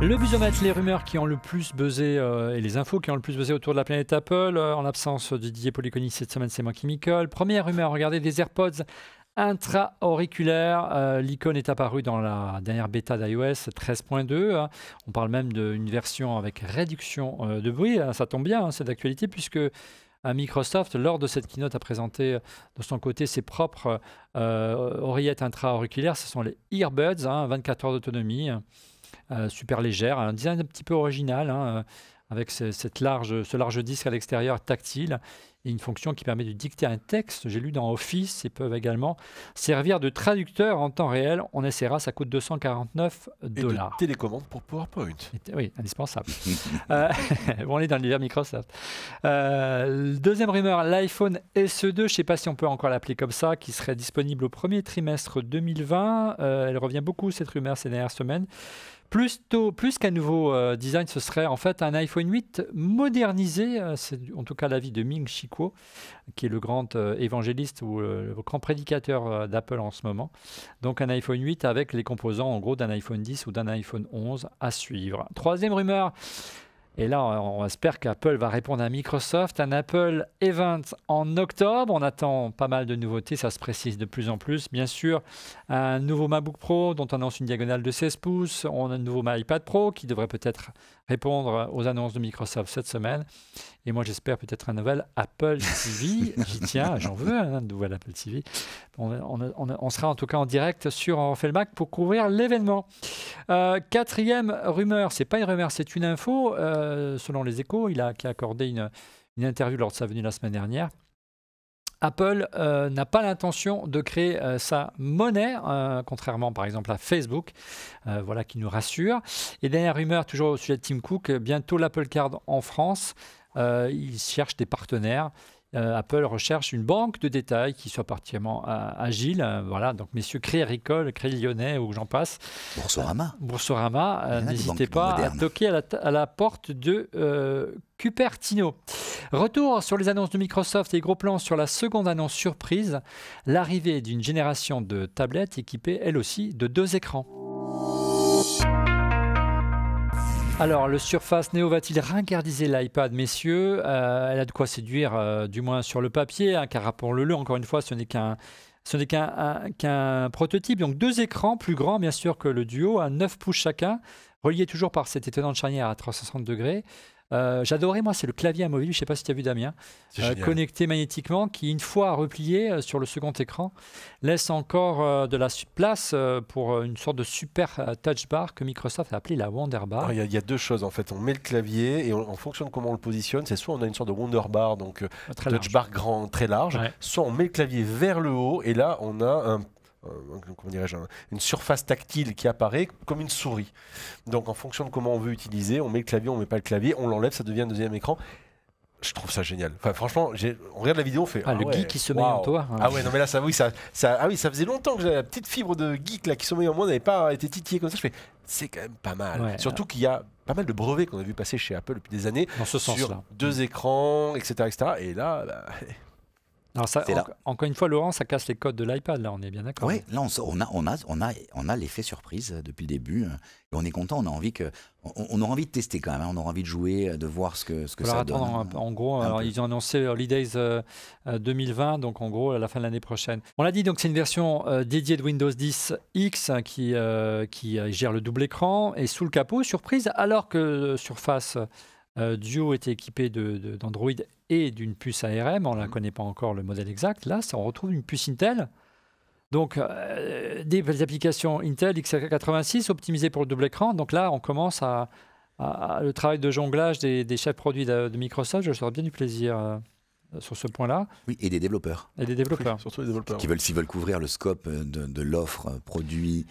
Le busomètre, les rumeurs qui ont le plus buzzé et les infos qui ont le plus buzzé autour de la planète Apple. En l'absence de Didier Policoni cette semaine, c'est moi qui m'y colle. Première rumeur, regardez, des AirPods intra-auriculaires. L'icône est apparue dans la dernière bêta d'iOS 13.2. On parle même d'une version avec réduction de bruit. Ça tombe bien, c'est d'actualité puisque Microsoft, lors de cette keynote, a présenté de son côté ses propres oreillettes intra-auriculaires. Ce sont les Earbuds, 24 heures d'autonomie. Super légère, un design un petit peu original, avec ce large disque à l'extérieur tactile et une fonction qui permet de dicter un texte. J'ai lu dans Office, ils peuvent également servir de traducteur en temps réel. On essaiera, ça coûte $249. Et de télécommande pour PowerPoint. Oui, indispensable. On est dans l'univers Microsoft. Deuxième rumeur, l'iPhone SE2, je ne sais pas si on peut encore l'appeler comme ça, qui serait disponible au premier trimestre 2020. Elle revient beaucoup, cette rumeur, ces dernières semaines. Plus qu'un nouveau design, ce serait en fait un iPhone 8 modernisé. C'est en tout cas l'avis de Ming-Chi Kuo, qui est le grand évangéliste ou le grand prédicateur d'Apple en ce moment. Donc un iPhone 8 avec les composants en gros d'un iPhone 10 ou d'un iPhone 11 à suivre. Troisième rumeur. Et là, on espère qu'Apple va répondre à Microsoft. Un Apple Event en octobre. On attend pas mal de nouveautés, ça se précise de plus en plus. Bien sûr, un nouveau MacBook Pro dont on annonce une diagonale de 16 pouces. On a un nouveau iPad Pro qui devrait peut-être répondre aux annonces de Microsoft cette semaine. Et moi, j'espère peut-être un nouvel Apple TV. J'y tiens, j'en veux un nouvel Apple TV. On sera en tout cas en direct sur On refait le Mac pour couvrir l'événement. Quatrième rumeur, c'est pas une rumeur, c'est une info. Selon les Échos, qui a accordé une interview lors de sa venue la semaine dernière. Apple n'a pas l'intention de créer sa monnaie, contrairement par exemple à Facebook, voilà qui nous rassure. Et dernière rumeur, toujours au sujet de Tim Cook, bientôt l'Apple Card en France. Il cherche des partenaires. Apple recherche une banque de détail qui soit particulièrement agile. Voilà, donc messieurs Crédit Agricole, Crédit Lyonnais ou j'en passe. Boursorama, n'hésitez pas à toquer à la porte de Cupertino. Retour sur les annonces de Microsoft et gros plans sur la seconde annonce surprise, l'arrivée d'une génération de tablettes équipées elle aussi de 2 écrans. Alors, le Surface Neo va-t-il ringardiser l'iPad, messieurs? Elle a de quoi séduire, du moins sur le papier, hein, car rappelons-le, encore une fois, ce n'est qu'un prototype. Donc, 2 écrans plus grands, bien sûr, que le Duo, à 9 pouces chacun, reliés toujours par cette étonnante charnière à 360 degrés. J'adorais, moi, c'est le clavier amovible, je ne sais pas si tu as vu Damien, connecté magnétiquement, qui, une fois replié sur le second écran, laisse encore de la place pour une sorte de super touch bar que Microsoft a appelé la Wonder Bar. Il y a 2 choses, en fait. On met le clavier et en fonction de comment on le positionne, c'est soit on a une sorte de Wonder Bar, donc touch bar grand, très large, soit on met le clavier vers le haut et là, on a une surface tactile qui apparaît comme une souris. Donc en fonction de comment on veut utiliser, on met le clavier, on met pas le clavier, on l'enlève, ça devient un deuxième écran. Je trouve ça génial. Enfin, franchement, on regarde la vidéo, on fait le geek qui sommeille en toi. Ah ouais, non mais là ça faisait longtemps que j'avais la petite fibre de geek là qui sommeille en moi n'avait pas été titillée comme ça. Je fais, c'est quand même pas mal. Ouais, surtout qu'il y a pas mal de brevets qu'on a vu passer chez Apple depuis des années dans ce sur sens-là. 2 écrans, etc., etc. Et là. Alors ça, encore une fois, Laurent, ça casse les codes de l'iPad, là, on est bien d'accord. Oui, là, on a l'effet surprise depuis le début. Et on est content, on a envie de tester quand même. Hein, on aura envie de jouer, de voir ce que ça donne. En gros, alors, ils ont annoncé Holidays 2020, donc en gros, à la fin de l'année prochaine. On l'a dit, donc c'est une version dédiée de Windows 10 X qui gère le double écran. Et sous le capot, surprise, alors que Surface Duo était équipé d'Android et d'une puce ARM, on ne la connaît pas encore le modèle exact. Là, on retrouve une puce Intel. Donc, des applications Intel x86 optimisées pour le double écran. Donc là, on commence le travail de jonglage des chefs produits de Microsoft. Je serais bien du plaisir sur ce point-là. Oui, et des développeurs. Oui, surtout les développeurs. S'ils veulent couvrir le scope de l'offre produit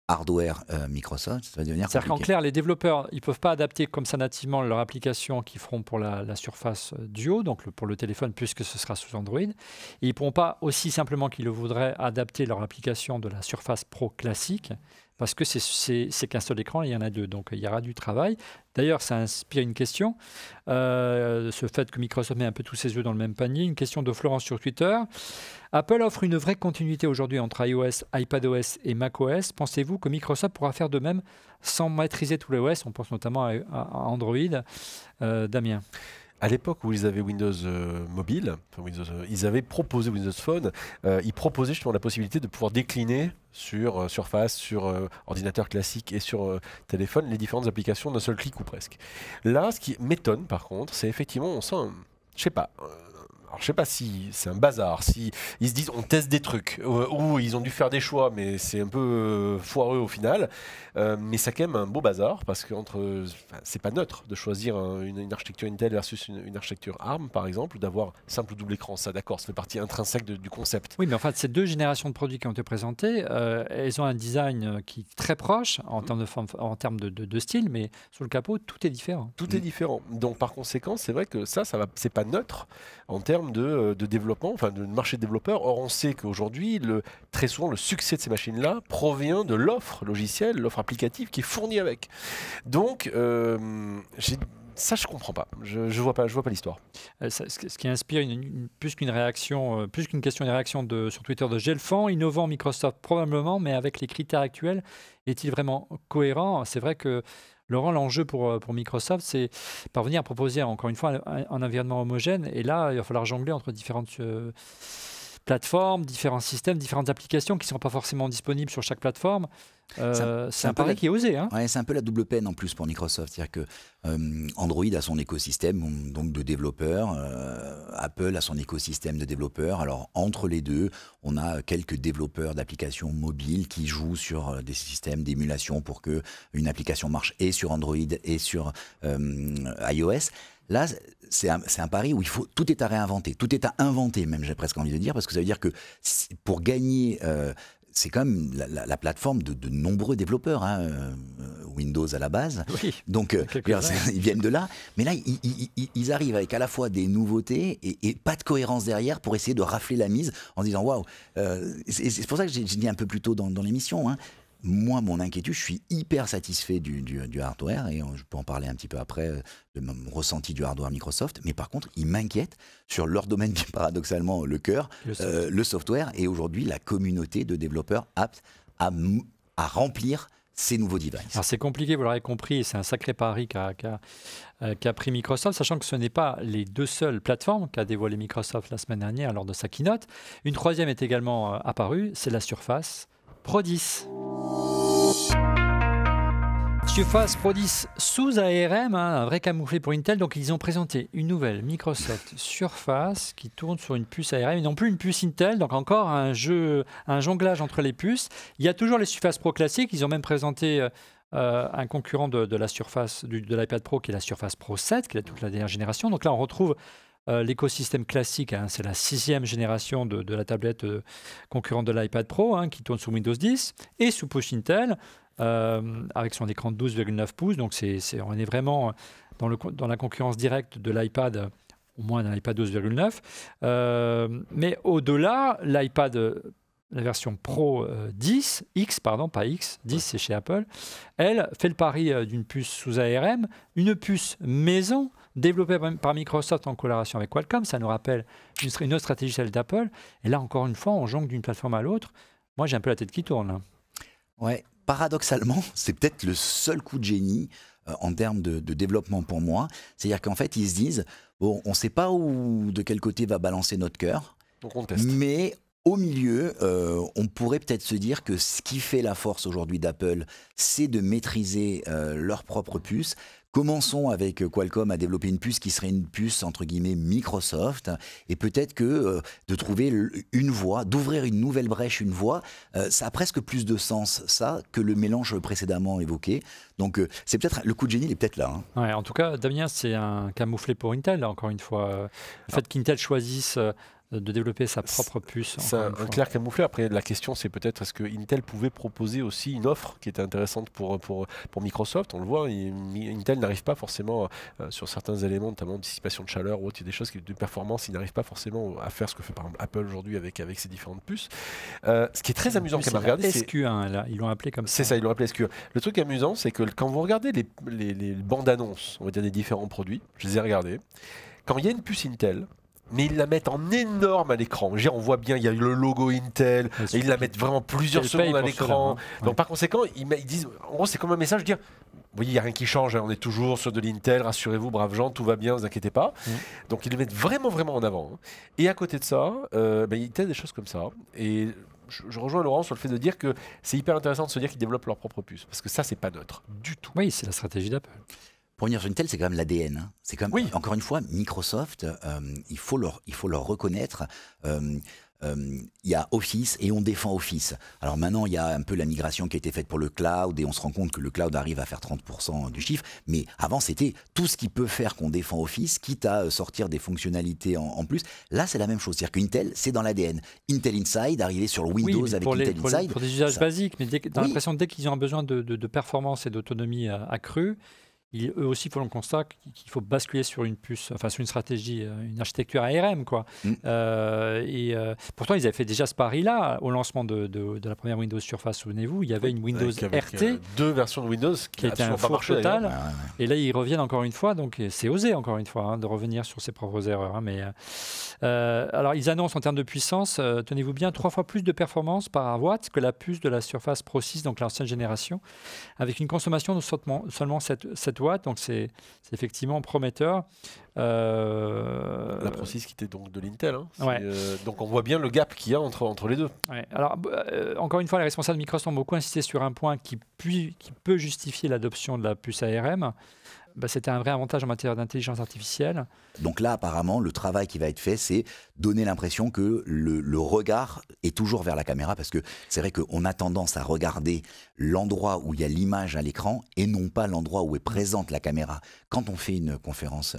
hardware Microsoft, ça va devenir compliqué. C'est-à-dire qu'en clair, les développeurs, ils ne peuvent pas adapter comme ça nativement leur application qu'ils feront pour la Surface Duo, donc pour le téléphone, puisque ce sera sous Android. Et ils ne pourront pas aussi simplement qu'ils le voudraient adapter leur application de la Surface Pro classique, parce que c'est qu'un seul écran, et il y en a 2, donc il y aura du travail. D'ailleurs, ça inspire une question, ce fait que Microsoft met un peu tous ses œufs dans le même panier, une question de Florence sur Twitter. Apple offre une vraie continuité aujourd'hui entre iOS, iPadOS et macOS. Pensez-vous que Microsoft pourra faire de même sans maîtriser tous les OS? On pense notamment à Android. Damien? À l'époque où ils avaient Windows Mobile, ils avaient proposé Windows Phone, ils proposaient justement la possibilité de pouvoir décliner sur Surface, sur ordinateur classique et sur téléphone, les différentes applications d'un seul clic ou presque. Là, ce qui m'étonne par contre, c'est effectivement, on sent, je sais pas, alors je sais pas si c'est un bazar, si ils se disent on teste des trucs, ou ils ont dû faire des choix, mais c'est un peu foireux au final. Mais c'est quand même un beau bazar parce que c'est pas neutre de choisir une architecture Intel versus une architecture ARM par exemple, d'avoir simple ou double écran. Ça, d'accord, ça fait partie intrinsèque du concept. Oui, mais en fait, ces deux générations de produits qui ont été présentées, elles ont un design qui est très proche en termes de forme, en termes de style, mais sur le capot, tout est différent. Tout est différent. Donc par conséquent, c'est vrai que c'est pas neutre en termes de développement, enfin de marché de développeurs. Or, on sait qu'aujourd'hui, très souvent, le succès de ces machines-là provient de l'offre logicielle, l'offre applicative qui est fournie avec. Donc, ça, je comprends pas. Je vois pas l'histoire. Ce qui inspire plus qu'une réaction, plus qu'une question, une réaction sur Twitter de Gelfand, innovant Microsoft probablement, mais avec les critères actuels, est-il vraiment cohérent? C'est vrai que Laurent, l'enjeu pour Microsoft, c'est parvenir à proposer encore une fois un environnement homogène. Et là, il va falloir jongler entre différentes plateformes, différents systèmes, différentes applications qui ne sont pas forcément disponibles sur chaque plateforme. C'est un pari qui est osé. Hein. Ouais, c'est un peu la double peine en plus pour Microsoft. C'est-à-dire que Android a son écosystème donc de développeurs, Apple a son écosystème de développeurs. Alors entre les deux, on a quelques développeurs d'applications mobiles qui jouent sur des systèmes d'émulation pour que une application marche et sur Android et sur iOS. Là, c'est un pari où tout est à réinventer, tout est à inventer même, j'ai presque envie de dire, parce que ça veut dire que pour gagner, c'est quand même la plateforme de nombreux développeurs, hein, Windows à la base. Oui, donc ils viennent de là, mais là ils arrivent avec à la fois des nouveautés et pas de cohérence derrière pour essayer de rafler la mise en disant waouh. C'est pour ça que j'ai dit un peu plus tôt dans l'émission. Hein, moi, mon inquiétude, je suis hyper satisfait du hardware et je peux en parler un petit peu après de mon ressenti du hardware Microsoft. Mais par contre, ils m'inquiètent sur leur domaine qui est paradoxalement le cœur, le software et aujourd'hui la communauté de développeurs aptes à remplir ces nouveaux devices. Alors c'est compliqué, vous l'aurez compris, c'est un sacré pari qu'a pris Microsoft, sachant que ce n'est pas les deux seules plateformes qu'a dévoilé Microsoft la semaine dernière lors de sa keynote. Une troisième est également apparue, c'est la Surface Pro 10. Surface Pro 10 sous ARM, un vrai camouflet pour Intel. Donc ils ont présenté une nouvelle Microsoft Surface qui tourne sur une puce ARM et non plus une puce Intel. Donc encore un jonglage entre les puces. Il y a toujours les Surface Pro classiques. Ils ont même présenté un concurrent de la Surface, de l'iPad Pro qui est la Surface Pro 7, qui est toute la dernière génération. Donc là on retrouve l'écosystème classique, hein, c'est la 6e génération de la tablette concurrente de l'iPad Pro, hein, qui tourne sous Windows 10 et sous puce Intel, avec son écran de 12,9 pouces. Donc on est vraiment dans la concurrence directe de l'iPad, au moins d'un iPad 12,9. Mais au-delà, l'iPad, la version Pro 10, X, pardon, pas X, 10 c'est chez Apple, elle fait le pari d'une puce sous ARM, une puce maison, développé par Microsoft en collaboration avec Qualcomm. Ça nous rappelle une autre stratégie, celle d'Apple. Et là, encore une fois, on jongle d'une plateforme à l'autre. Moi, j'ai un peu la tête qui tourne. Là. Ouais, paradoxalement, c'est peut-être le seul coup de génie en termes de développement pour moi. C'est-à-dire qu'en fait, ils se disent, bon, on ne sait pas de quel côté va balancer notre cœur, donc on teste. Mais au milieu, on pourrait peut-être se dire que ce qui fait la force aujourd'hui d'Apple, c'est de maîtriser leur propre puce. Commençons avec Qualcomm à développer une puce qui serait une puce entre guillemets Microsoft et peut-être que de trouver une voie, d'ouvrir une nouvelle brèche, une voie, ça a presque plus de sens ça que le mélange précédemment évoqué. Donc c'est peut-être le coup de génie, il est peut-être là. Hein. Ouais, en tout cas, Damien, c'est un camouflet pour Intel. Là, encore une fois, le fait qu'Intel choisisse de développer sa propre puce. C'est un clair camouflet. Après, la question, c'est peut-être est-ce que Intel pouvait proposer aussi une offre qui était intéressante pour Microsoft. On le voit, Intel n'arrive pas forcément sur certains éléments, notamment dissipation de chaleur ou autre, il y a des choses de performance, il n'arrive pas forcément à faire ce que fait par exemple Apple aujourd'hui avec ses différentes puces. Ce qui est très amusant quand même à regarder, c'est SQ1, là, ils l'ont appelé comme ça. C'est ça, ils l'ont appelé SQ1. Le truc amusant, c'est que quand vous regardez les bandes annonces, on va dire des différents produits, je les ai regardés, quand il y a une puce Intel, mais ils la mettent en énorme à l'écran. On voit bien, il y a le logo Intel, et ils la mettent vraiment plusieurs secondes à l'écran. Donc par conséquent, ils disent, en gros, c'est comme un message dire, vous voyez, il n'y a rien qui change, hein, on est toujours sur de l'Intel, rassurez-vous, braves gens, tout va bien, ne vous inquiétez pas. Donc ils le mettent vraiment, vraiment en avant. Hein. Et à côté de ça, ils testent des choses comme ça. Et je rejoins Laurent sur le fait de dire que c'est hyper intéressant de se dire qu'ils développent leur propre puce, parce que ça, c'est pas neutre, du tout. Oui, c'est la stratégie d'Apple. Pour revenir sur Intel, c'est quand même l'ADN. Hein. C'est quand même, encore une fois, Microsoft, il faut leur reconnaître. Il y a Office et on défend Office. Alors maintenant, il y a un peu la migration qui a été faite pour le cloud et on se rend compte que le cloud arrive à faire 30% du chiffre. Mais avant, c'était tout ce qui peut faire qu'on défend Office, quitte à sortir des fonctionnalités en plus. Là, c'est la même chose. C'est-à-dire qu'Intel, c'est dans l'ADN. Intel Inside, arriver sur Windows avec Intel Inside. Pour des usages basiques, mais dans l'impression dès qu'ils ont un besoin de performance et d'autonomie accrue, eux aussi font le constat qu'il faut basculer sur une puce, enfin sur une stratégie, une architecture ARM, quoi. Pourtant, ils avaient fait déjà ce pari-là au lancement de la première Windows Surface. Souvenez-vous, il y avait une Windows RT, 2 versions de Windows qui était un four total. Et là, ils reviennent encore une fois, donc c'est osé encore une fois de revenir sur ses propres erreurs. Alors, ils annoncent en termes de puissance, tenez-vous bien, 3 fois plus de performance par watt que la puce de la Surface Pro 6, donc l'ancienne génération, avec une consommation de seulement 7 watts, donc c'est effectivement prometteur. La Pro 6 qui était donc de l'Intel. Hein. Donc on voit bien le gap qu'il y a entre les deux. Alors, encore une fois, les responsables de Microsoft ont beaucoup insisté sur un point qui peut justifier l'adoption de la puce ARM. C'était un vrai avantage en matière d'intelligence artificielle. Donc là, apparemment, le travail qui va être fait, c'est donner l'impression que le regard est toujours vers la caméra, parce que c'est vrai qu'on a tendance à regarder l'endroit où il y a l'image à l'écran et non pas l'endroit où est présente la caméra quand on fait une conférence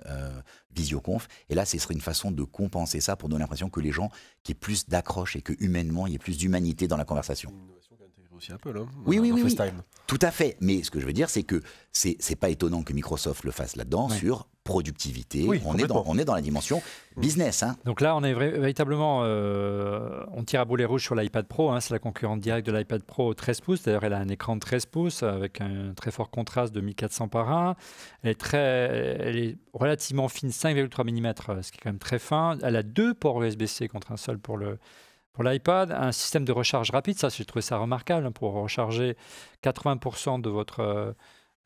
visioconf. Et là, ce serait une façon de compenser ça pour donner l'impression que les gens, qu'il y ait plus d'accroche et que humainement, il y ait plus d'humanité dans la conversation. Aussi Apple, hein, oui. Tout à fait. Mais ce que je veux dire, c'est que c'est pas étonnant que Microsoft le fasse là-dedans sur productivité. On est dans la dimension business. Hein. Donc là, on est véritablement, on tire à boulet rouge sur l'iPad Pro. Hein, c'est la concurrente directe de l'iPad Pro 13 pouces. D'ailleurs, elle a un écran de 13 pouces avec un très fort contraste de 1400 par 1. Elle est relativement fine, 5,3 mm, ce qui est quand même très fin. Elle a 2 ports USB-C contre un seul pour l'iPad, un système de recharge rapide, ça j'ai trouvé ça remarquable, pour recharger 80% de votre...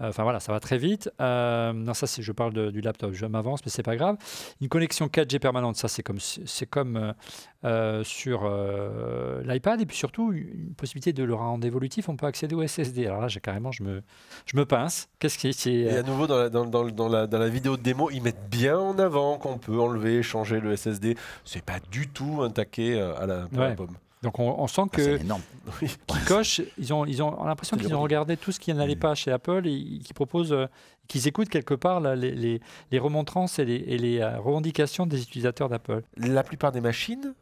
Enfin voilà, ça va très vite. Non, ça je parle du laptop, je m'avance, mais c'est pas grave. Une connexion 4G permanente, ça c'est comme sur l'iPad, et puis surtout une possibilité de le rendre évolutif, on peut accéder au SSD. Alors là, carrément, je me pince. Qu'est-ce qui est Et à nouveau, dans la vidéo de démo, ils mettent bien en avant qu'on peut enlever, changer le SSD. C'est pas du tout un taquet à la pomme. Donc on sent que qu'ils cochent, ils ont l'impression qu'ils ont regardé tout ce qui n'allait pas chez Apple et qu'ils proposent, qu'ils écoutent quelque part les remontrances et les revendications des utilisateurs d'Apple. La plupart des machines,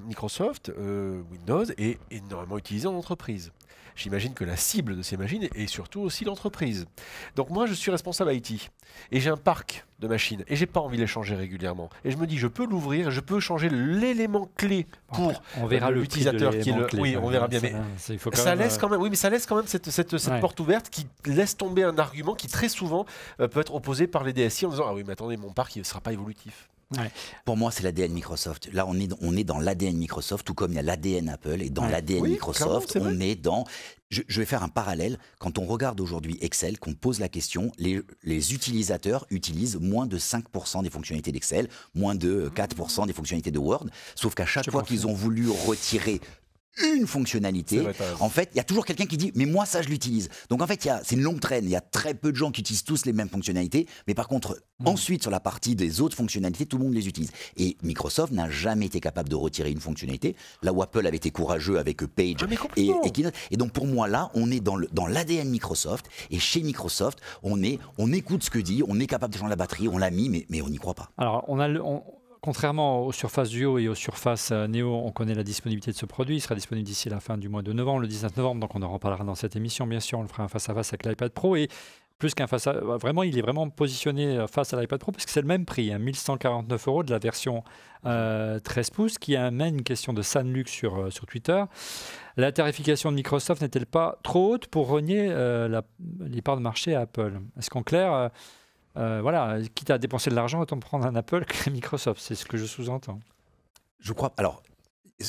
Microsoft, Windows, est énormément utilisée en entreprise. J'imagine que la cible de ces machines est surtout aussi l'entreprise. Donc moi, je suis responsable IT et j'ai un parc de machines et j'ai pas envie de les changer régulièrement. Et je me dis, je peux l'ouvrir, je peux changer l'élément clé pour l'utilisateur qui est le. Oui, on verra bien. Mais ça laisse quand même. Oui, mais ça laisse quand même cette porte ouverte qui laisse tomber un argument qui très souvent peut être opposé par les DSI en disant ah oui, mais attendez, mon parc il ne sera pas évolutif. Pour moi, c'est l'ADN Microsoft. Là, on est dans l'ADN Microsoft, tout comme il y a l'ADN Apple. Et dans l'ADN Microsoft, on est dans... Je vais faire un parallèle. Quand on regarde aujourd'hui Excel, qu'on pose la question, les utilisateurs utilisent moins de 5% des fonctionnalités d'Excel, moins de 4% des fonctionnalités de Word. Sauf qu'à chaque fois qu'ils ont voulu retirer une fonctionnalité, en fait, il y a toujours quelqu'un qui dit « mais moi, ça, je l'utilise ». Donc, en fait, c'est une longue traîne. Il y a très peu de gens qui utilisent tous les mêmes fonctionnalités. Mais par contre, ensuite, sur la partie des autres fonctionnalités, tout le monde les utilise. Et Microsoft n'a jamais été capable de retirer une fonctionnalité. Là où Apple avait été courageux avec Page et Keynote. Et donc, pour moi, là, on est dans l'ADN Microsoft. Et chez Microsoft, on écoute ce que dit, on est capable de changer la batterie, on l'a mis, mais on n'y croit pas. Alors, contrairement aux Surface Duo et aux Surface Neo, on connaît la disponibilité de ce produit. Il sera disponible d'ici la fin du mois de novembre, le 19 novembre. Donc on en reparlera dans cette émission, bien sûr. On le fera un face-à-face avec l'iPad Pro. Et plus qu'un face-à-face, vraiment, il est vraiment positionné face à l'iPad Pro parce que c'est le même prix, 1149 € de la version 13 pouces, qui amène une question de Sanlux sur Twitter. La tarification de Microsoft n'est-elle pas trop haute pour renier les parts de marché à Apple? Est-ce qu'en clair... voilà, quitte à dépenser de l'argent, autant prendre un Apple que Microsoft, c'est ce que je sous-entends. Je crois. Alors,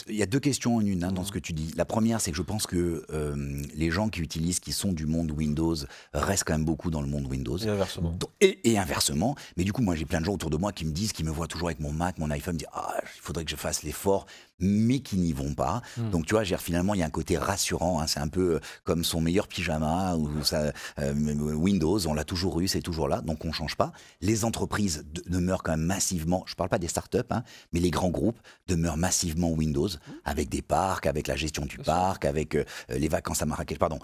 Il y a deux questions en une dans ce que tu dis. La première, c'est que je pense que les gens qui sont du monde Windows restent quand même beaucoup dans le monde Windows. Et inversement. Et inversement. Mais du coup, moi, j'ai plein de gens autour de moi qui me disent, qui me voient toujours avec mon Mac, mon iPhone, me disent il faudrait que je fasse l'effort, mais qui n'y vont pas. Donc, tu vois, finalement, il y a un côté rassurant. Hein, c'est un peu comme son meilleur pyjama ou Windows, on l'a toujours eu, c'est toujours là, donc on ne change pas. Les entreprises demeurent quand même massivement, je ne parle pas des startups, mais les grands groupes demeurent massivement Windows, avec des parcs, avec la gestion du parc, avec les vacances à Marrakech, pardon.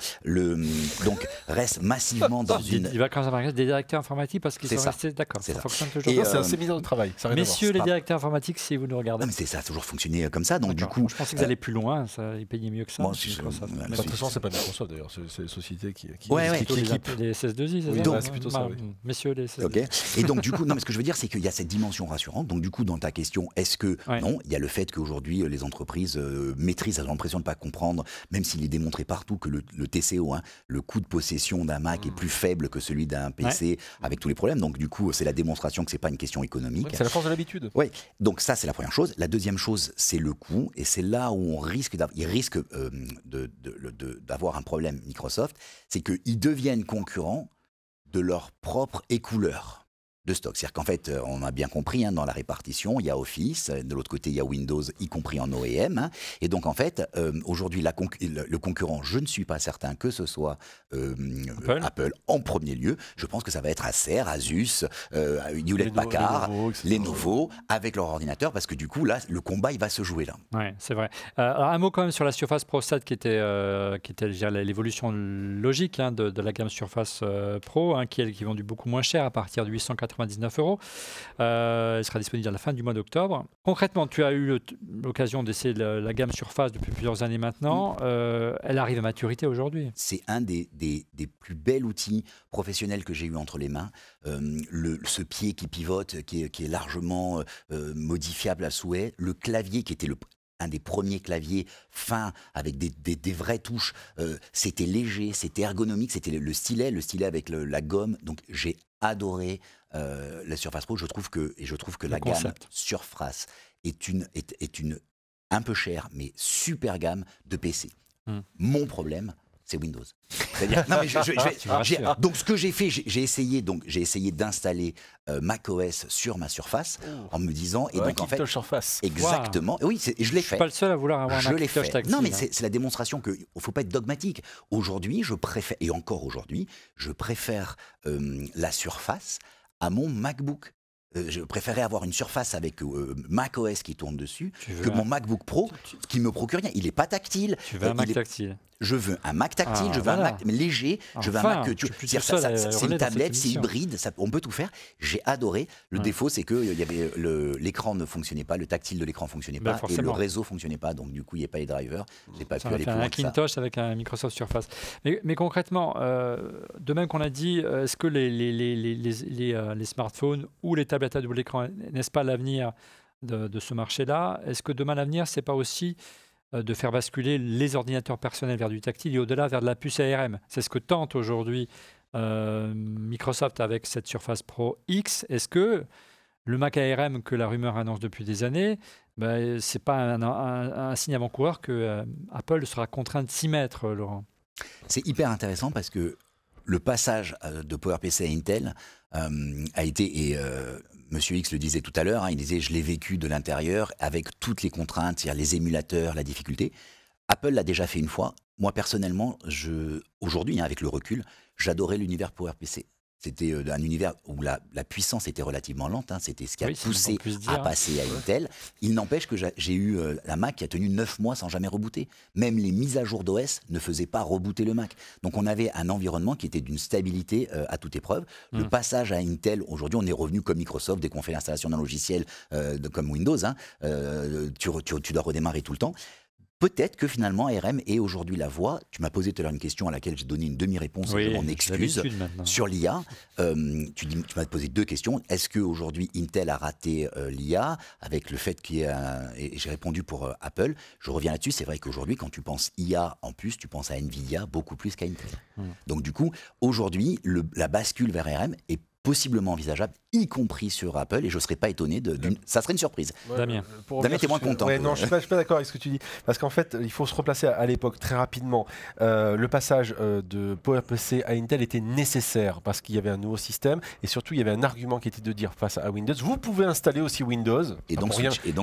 Donc, reste massivement dans une... Les vacances à Marrakech, des directeurs informatiques, parce qu'ils sont restés, d'accord, ça fonctionne toujours. C'est un séminaire de travail. Messieurs les directeurs informatiques, si vous nous regardez. Non, mais ça a toujours fonctionné comme ça, donc du coup... Je pensais qu'ils allaient plus loin, ils payaient mieux que ça. De toute façon, c'est pas Microsoft d'ailleurs, c'est les sociétés qui équipent les SS2I, c'est plutôt ça. Messieurs les SS2I. Okay. Et donc du coup, non, mais ce que je veux dire, c'est qu'il y a cette dimension rassurante. Donc du coup, dans ta question, est-ce que non, il y a le fait qu'aujourd'hui les entreprises maîtrisent, elles ont l'impression de ne pas comprendre, même s'il est démontré partout que le TCO, le coût de possession d'un Mac est plus faible que celui d'un PC, avec tous les problèmes. Donc du coup, c'est la démonstration que c'est pas une question économique. C'est la force de l'habitude. Oui. Donc ça, c'est la première chose. La deuxième chose, c'est le coût, et c'est là où on risque d'avoir un problème Microsoft, c'est qu'ils deviennent concurrents de leur propre écouleur de stock. C'est-à-dire qu'en fait, on a bien compris, dans la répartition, il y a Office, de l'autre côté, il y a Windows, y compris en OEM. Et donc, en fait, aujourd'hui, le concurrent, je ne suis pas certain que ce soit Apple en premier lieu. Je pense que ça va être Acer, Asus, Hewlett-Packard, Lenovo, avec leur ordinateur, parce que du coup, là, le combat, il va se jouer là. Oui, c'est vrai. Alors, un mot quand même sur la Surface Pro 7, qui était l'évolution logique de la gamme Surface Pro, qui est vendue beaucoup moins cher, à partir de 899 €. Elle sera disponible à la fin du mois d'octobre. Concrètement, tu as eu l'occasion d'essayer la gamme Surface depuis plusieurs années maintenant. Elle arrive à maturité aujourd'hui. C'est un des plus bels outils professionnels que j'ai eu entre les mains. Ce pied qui pivote, qui est largement modifiable à souhait. Le clavier qui était un des premiers claviers fins avec des vraies touches. C'était léger, c'était ergonomique, c'était le stylet avec la gomme. Donc j'ai adoré la Surface Pro. Je trouve que la gamme Surface est une un peu chère, mais super gamme de PC. Mon problème, c'est Windows. C'est-à-dire, non, mais donc ce que j'ai fait, j'ai essayé d'installer macOS sur ma Surface en me disant, et donc en fait, Surface. Exactement. Oui, je l'ai fait. Je suis pas le seul à vouloir avoir un Macintosh tactile. Non, mais c'est la démonstration que faut pas être dogmatique. Aujourd'hui, je préfère, et encore aujourd'hui, je préfère la Surface à mon MacBook. Je préférais avoir une Surface avec macOS qui tourne dessus que mon MacBook Pro qui me procure rien. Il n'est pas tactile. Tu veux un Mac tactile. Je veux un Mac tactile, je veux un Mac léger, je veux un Mac que c'est une tablette, c'est hybride, on peut tout faire. J'ai adoré. Le défaut, c'est que l'écran ne fonctionnait pas, le tactile de l'écran ne fonctionnait pas et le réseau ne fonctionnait pas. Donc du coup, il n'y avait pas les drivers. J'ai pas pu aller plus loin que ça. Un Macintosh avec un Microsoft Surface. Mais concrètement, de même qu'on a dit, est-ce que les smartphones ou les tablettes à double écran, n'est-ce pas l'avenir de ce marché-là? Est-ce que demain l'avenir, c'est pas aussi de faire basculer les ordinateurs personnels vers du tactile et au-delà vers de la puce ARM? C'est ce que tente aujourd'hui Microsoft avec cette Surface Pro X. Est-ce que le Mac ARM que la rumeur annonce depuis des années, ce n'est pas un signe avant-coureur que Apple sera contraint de s'y mettre, Laurent? C'est hyper intéressant parce que le passage de PowerPC à Intel a été, et Monsieur X le disait tout à l'heure, il disait « je l'ai vécu de l'intérieur avec toutes les contraintes, c'est-à-dire les émulateurs, la difficulté ». Apple l'a déjà fait une fois. Moi, personnellement, aujourd'hui, avec le recul, j'adorais l'univers PowerPC. C'était un univers où la puissance était relativement lente. C'était ce qui a poussé à passer à Intel. Il n'empêche que j'ai eu la Mac qui a tenu 9 mois sans jamais rebooter. Même les mises à jour d'OS ne faisaient pas rebooter le Mac. Donc on avait un environnement qui était d'une stabilité à toute épreuve. Le passage à Intel, aujourd'hui, on est revenu comme Microsoft, dès qu'on fait l'installation d'un logiciel comme Windows, tu dois redémarrer tout le temps. Peut-être que finalement ARM est aujourd'hui la voie. Tu m'as posé tout à l'heure une question à laquelle j'ai donné une demi-réponse, je m'en excuse. Sur l'IA, tu m'as posé 2 questions. Est-ce qu'aujourd'hui Intel a raté l'IA avec le fait qu'il y ait et j'ai répondu pour Apple. Je reviens là-dessus. C'est vrai qu'aujourd'hui, quand tu penses IA en plus, tu penses à Nvidia beaucoup plus qu'à Intel. Donc du coup, aujourd'hui, la bascule vers ARM est possiblement envisageable, y compris sur Apple, et je ne serais pas étonné ça serait une surprise. Damien, t'es moins content. Non, je ne suis pas d'accord avec ce que tu dis, parce qu'en fait, il faut se replacer à l'époque très rapidement. Le passage de PowerPC à Intel était nécessaire, parce qu'il y avait un nouveau système, et surtout, il y avait un argument qui était de dire, face à Windows, vous pouvez installer aussi Windows, et donc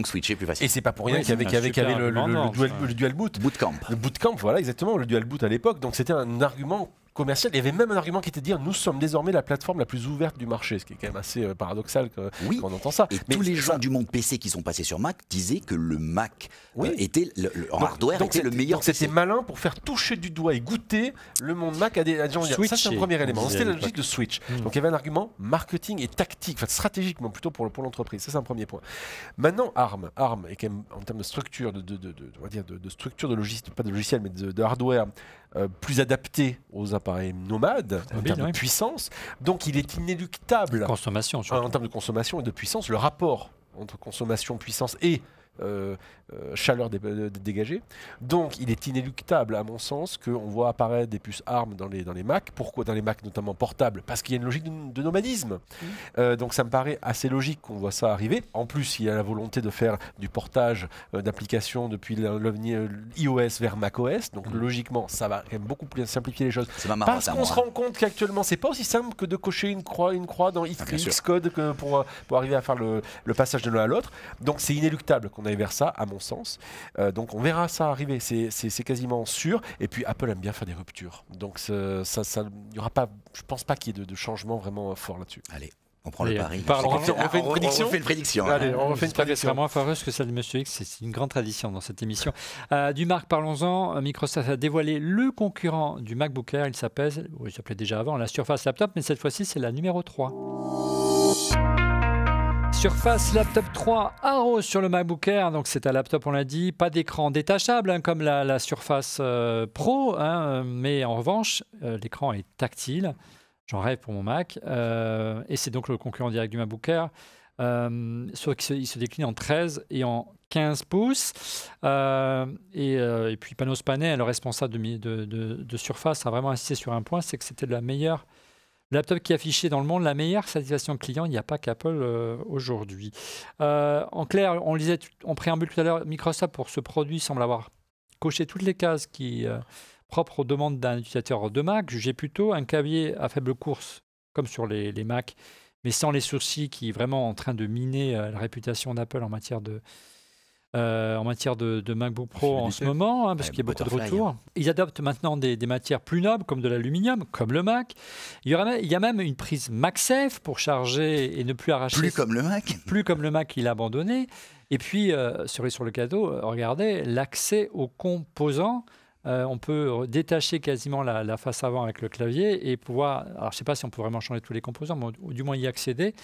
switcher plus facilement. Et c'est pas pour rien qu'il y avait le dual boot. Bootcamp. Le bootcamp, voilà, exactement, le dual boot à l'époque, donc c'était un argument commercial. Il y avait même un argument qui était de dire nous sommes désormais la plateforme la plus ouverte du marché, ce qui est quand même assez paradoxal quand on entend ça. Et tous les gens du monde PC qui sont passés sur Mac disaient que le Mac était en hardware était le meilleur. Donc c'était malin pour faire toucher du doigt et goûter le monde Mac à des gens. Ça c'est un premier élément. C'était la logique de switch. Donc il y avait un argument marketing et tactique, enfin stratégiquement plutôt pour l'entreprise. Ça c'est un premier point. Maintenant ARM est quand même en termes de structure on va dire de structure de logiciel, pas de logiciel mais de hardware. Plus adapté aux appareils nomades en termes de puissance. Donc il est inéluctable consommation, en termes de consommation et de puissance, le rapport entre consommation, puissance et chaleur dégagée. Donc il est inéluctable à mon sens qu'on voit apparaître des puces ARM dans les Mac. Pourquoi dans les Mac notamment portables? Parce qu'il y a une logique de nomadisme. Donc ça me paraît assez logique qu'on voit ça arriver. En plus il y a la volonté de faire du portage d'applications depuis iOS vers macOS. Donc logiquement ça va quand même beaucoup plus simplifier les choses. Parce qu'on se rend compte qu'actuellement c'est pas aussi simple que de cocher une croix dans Xcode pour arriver à faire le passage de l'un à l'autre. Donc c'est inéluctable qu'on aille vers ça, à mon sens. Donc on verra ça arriver, c'est quasiment sûr. Et puis Apple aime bien faire des ruptures. Donc il y aura pas, je pense pas qu'il y ait de changement vraiment fort là-dessus. Allez. On prend le pari. On fait une prédiction. On fait une prédiction. Allez, on refait une prédiction. C'est moins foireuse que celle de Monsieur X. C'est une grande tradition dans cette émission. Du Mac, parlons-en. Microsoft a dévoilé le concurrent du MacBook Air. Il s'appelait déjà avant la Surface Laptop, mais cette fois-ci, c'est la numéro 3. Surface Laptop 3 Aero sur le MacBook Air, donc c'est un laptop, on l'a dit, pas d'écran détachable comme la Surface Pro, mais en revanche, l'écran est tactile. J'en rêve pour mon Mac. Et c'est donc le concurrent direct du MacBook Air. Il se décline en 13 et en 15 pouces. Et puis Panos Panay, le responsable de Surface, a vraiment insisté sur un point, c'est que c'était la meilleure laptop qui affichait dans le monde la meilleure satisfaction client. Il n'y a pas qu'Apple aujourd'hui. En clair, on lisait en préambule tout à l'heure, Microsoft pour ce produit semble avoir coché toutes les cases qui propres aux demandes d'un utilisateur de Mac, jugé plutôt un clavier à faible course, comme sur les Mac, mais sans les soucis qui vraiment en train de miner la réputation d'Apple en matière de MacBook Pro en ce moment, parce qu'il y a beaucoup de retours. Ils adoptent maintenant des matières plus nobles, comme de l'aluminium, comme le Mac. Il y a même une prise MagSafe pour charger et ne plus arracher. Plus comme le Mac. Plus comme le Mac qu'il a abandonné. Et puis, sur le cadeau, regardez, l'accès aux composants. On peut détacher quasiment la face avant avec le clavier et pouvoir... Alors, je ne sais pas si on peut vraiment changer tous les composants, mais du moins y accéder.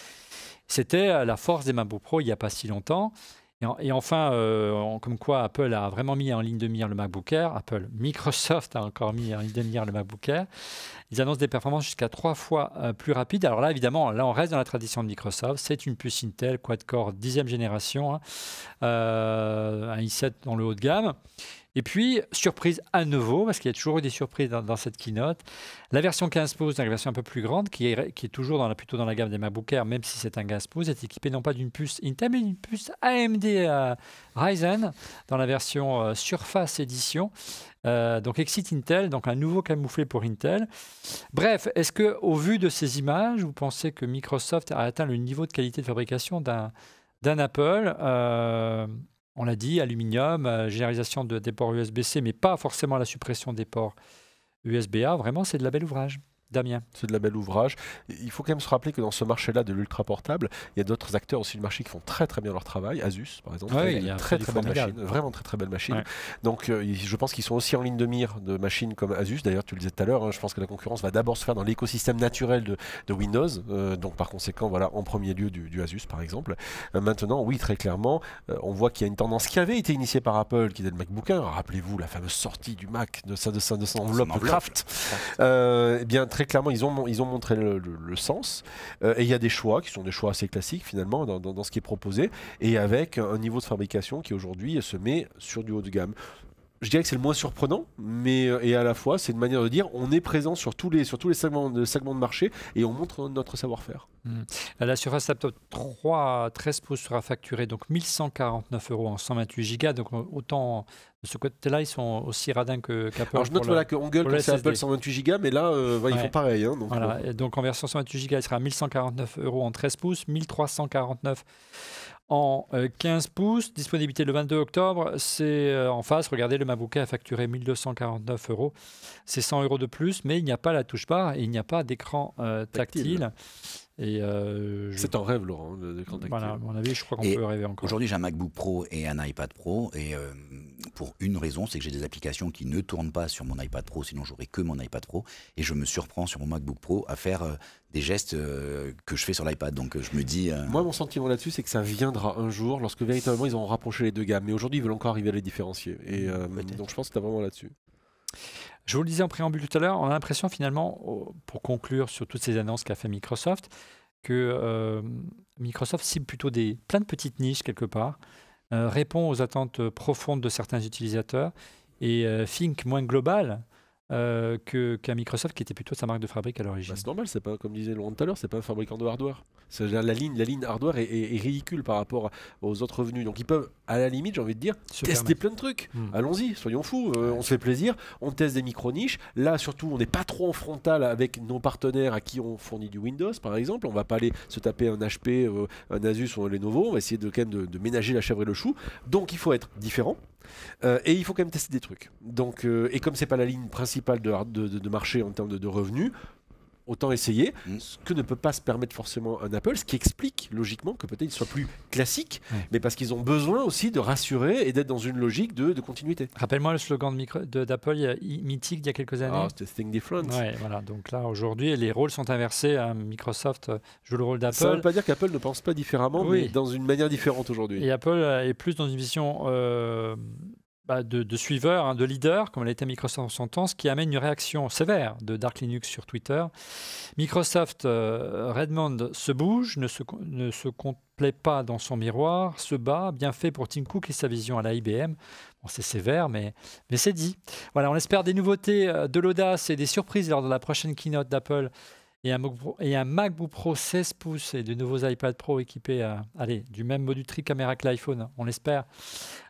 C'était la force des MacBook Pro il n'y a pas si longtemps. Et enfin, comme quoi Apple a vraiment mis en ligne de mire le MacBook Air. Microsoft a encore mis en ligne de mire le MacBook Air. Ils annoncent des performances jusqu'à 3 fois plus rapides. Alors là, évidemment, on reste dans la tradition de Microsoft. C'est une puce Intel quad-core 10e génération, un i7 dans le haut de gamme. Et puis, surprise à nouveau, parce qu'il y a toujours eu des surprises dans cette keynote, la version 15 pouces, la version un peu plus grande, qui est toujours plutôt dans la gamme des MacBook Air, même si c'est un 15 pouces, est équipée non pas d'une puce Intel, mais d'une puce AMD Ryzen, dans la version Surface Edition. Donc Exit Intel, donc un nouveau camouflé pour Intel. Bref, est-ce qu'au vu de ces images, vous pensez que Microsoft a atteint le niveau de qualité de fabrication d'un Apple on l'a dit, aluminium, généralisation des ports USB-C, mais pas forcément la suppression des ports USB-A. Vraiment, c'est de la belle ouvrage. Damien. C'est de la belle ouvrage. Il faut quand même se rappeler que dans ce marché-là de l'ultra portable, il y a d'autres acteurs aussi du marché qui font très très bien leur travail. Asus, par exemple, il y a une très belle machine, vraiment très belle machine. Ouais. Donc, je pense qu'ils sont aussi en ligne de mire de machines comme Asus. D'ailleurs, tu le disais tout à l'heure, je pense que la concurrence va d'abord se faire dans l'écosystème naturel de Windows. Donc, par conséquent, voilà, en premier lieu du Asus, par exemple. Maintenant, oui, très clairement, on voit qu'il y a une tendance qui avait été initiée par Apple, qui était le MacBook Air. Rappelez-vous la fameuse sortie du Mac de son enveloppe Craft. Eh bien, très clairement, ils ont montré le sens. Et il y a des choix qui sont des choix assez classiques finalement dans ce qui est proposé, et avec un niveau de fabrication qui aujourd'hui se met sur du haut de gamme. je dirais que c'est le moins surprenant, mais et à la fois, c'est une manière de dire on est présent sur tous les segments de marché et on montre notre savoir-faire. La Surface Laptop 3 13 pouces sera facturée donc 1149 € en 128 Go. Donc autant de ce côté-là, ils sont aussi radins qu'Apple. Alors je note qu'on gueule quand c'est Apple 128 Go, mais là, ils font pareil. Hein, donc, voilà. Et donc en version 128 Go, il sera 1149 € en 13 pouces, 1349 en 15 pouces, disponibilité le 22 octobre, c'est en face, regardez, le MacBook Air a facturé 1249 €, c'est 100 € de plus, mais il n'y a pas la touche bar et il n'y a pas d'écran tactile. Et c'est un rêve, Laurent, l'écran tactile. Voilà, à mon avis, je crois qu'on peut rêver encore. Aujourd'hui, j'ai un MacBook Pro et un iPad Pro, et pour une raison, c'est que j'ai des applications qui ne tournent pas sur mon iPad Pro, sinon j'aurais que mon iPad Pro, et je me surprends sur mon MacBook Pro à faire des gestes que je fais sur l'iPad. Donc je me dis... Moi, mon sentiment là-dessus, c'est que ça viendra un jour, lorsque véritablement ils auront rapproché les deux gammes. Mais aujourd'hui, ils veulent encore arriver à les différencier. Et donc je pense que tu as vraiment là-dessus. Je vous le disais en préambule tout à l'heure, on a l'impression finalement, pour conclure sur toutes ces annonces qu'a fait Microsoft, que Microsoft cible plutôt plein de petites niches quelque part, répond aux attentes profondes de certains utilisateurs et think moins global qu'à Microsoft qui était plutôt sa marque de fabrique à l'origine. C'est normal, c'est pas, comme disait Laurent tout à l'heure, c'est pas un fabricant de hardware. La ligne hardware est ridicule par rapport aux autres revenus. Donc ils peuvent, à la limite, j'ai envie de dire, tester plein de trucs. Allons-y, soyons fous, on se fait plaisir, on teste des micro-niches. Là, surtout, on n'est pas trop en frontal avec nos partenaires à qui on fournit du Windows, par exemple. On va pas aller se taper un HP, un Asus ou un Lenovo. On va essayer quand même de ménager la chèvre et le chou. Donc il faut être différent. Et il faut quand même tester des trucs. Donc, et comme c'est pas la ligne principale de marché en termes de revenus, autant essayer, ce que ne peut pas se permettre forcément un Apple, ce qui explique logiquement que peut-être il soit plus classique, mais parce qu'ils ont besoin aussi de rassurer et d'être dans une logique de continuité. Rappelle-moi le slogan d'Apple mythique d'il y a quelques années. C'était Think Different. Ouais, voilà. Donc là, aujourd'hui, les rôles sont inversés. Microsoft joue le rôle d'Apple. Ça ne veut pas dire qu'Apple ne pense pas différemment, mais dans une manière différente aujourd'hui. Et Apple est plus dans une vision... de suiveur, de leader, comme l'a été Microsoft en son temps, ce qui amène une réaction sévère de Dark Linux sur Twitter. Microsoft, Redmond se bouge, ne se complaît pas dans son miroir, se bat, bien fait pour Tim Cook et sa vision à la IBM. Bon, c'est sévère, mais c'est dit. Voilà, on espère des nouveautés, de l'audace et des surprises lors de la prochaine keynote d'Apple. Et un MacBook Pro 16 pouces et de nouveaux iPad Pro équipés du même module tri-caméra que l'iPhone, on l'espère.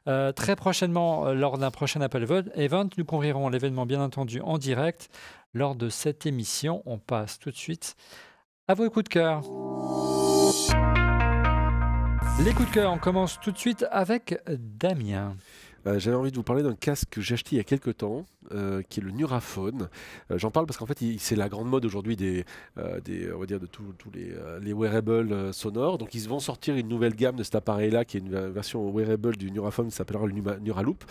Très prochainement, lors d'un prochain Apple Event, nous couvrirons l'événement bien entendu en direct. Lors de cette émission, on passe tout de suite à vos coups de cœur. Les coups de cœur, on commence tout de suite avec Damien. J'avais envie de vous parler d'un casque que j'ai acheté il y a quelques temps, qui est le Nuraphone. J'en parle parce qu'en fait, c'est la grande mode aujourd'hui on va dire de tous les wearables sonores. Donc, ils vont sortir une nouvelle gamme de cet appareil-là, qui est une version wearable du Nuraphone qui s'appellera le Nuraloop.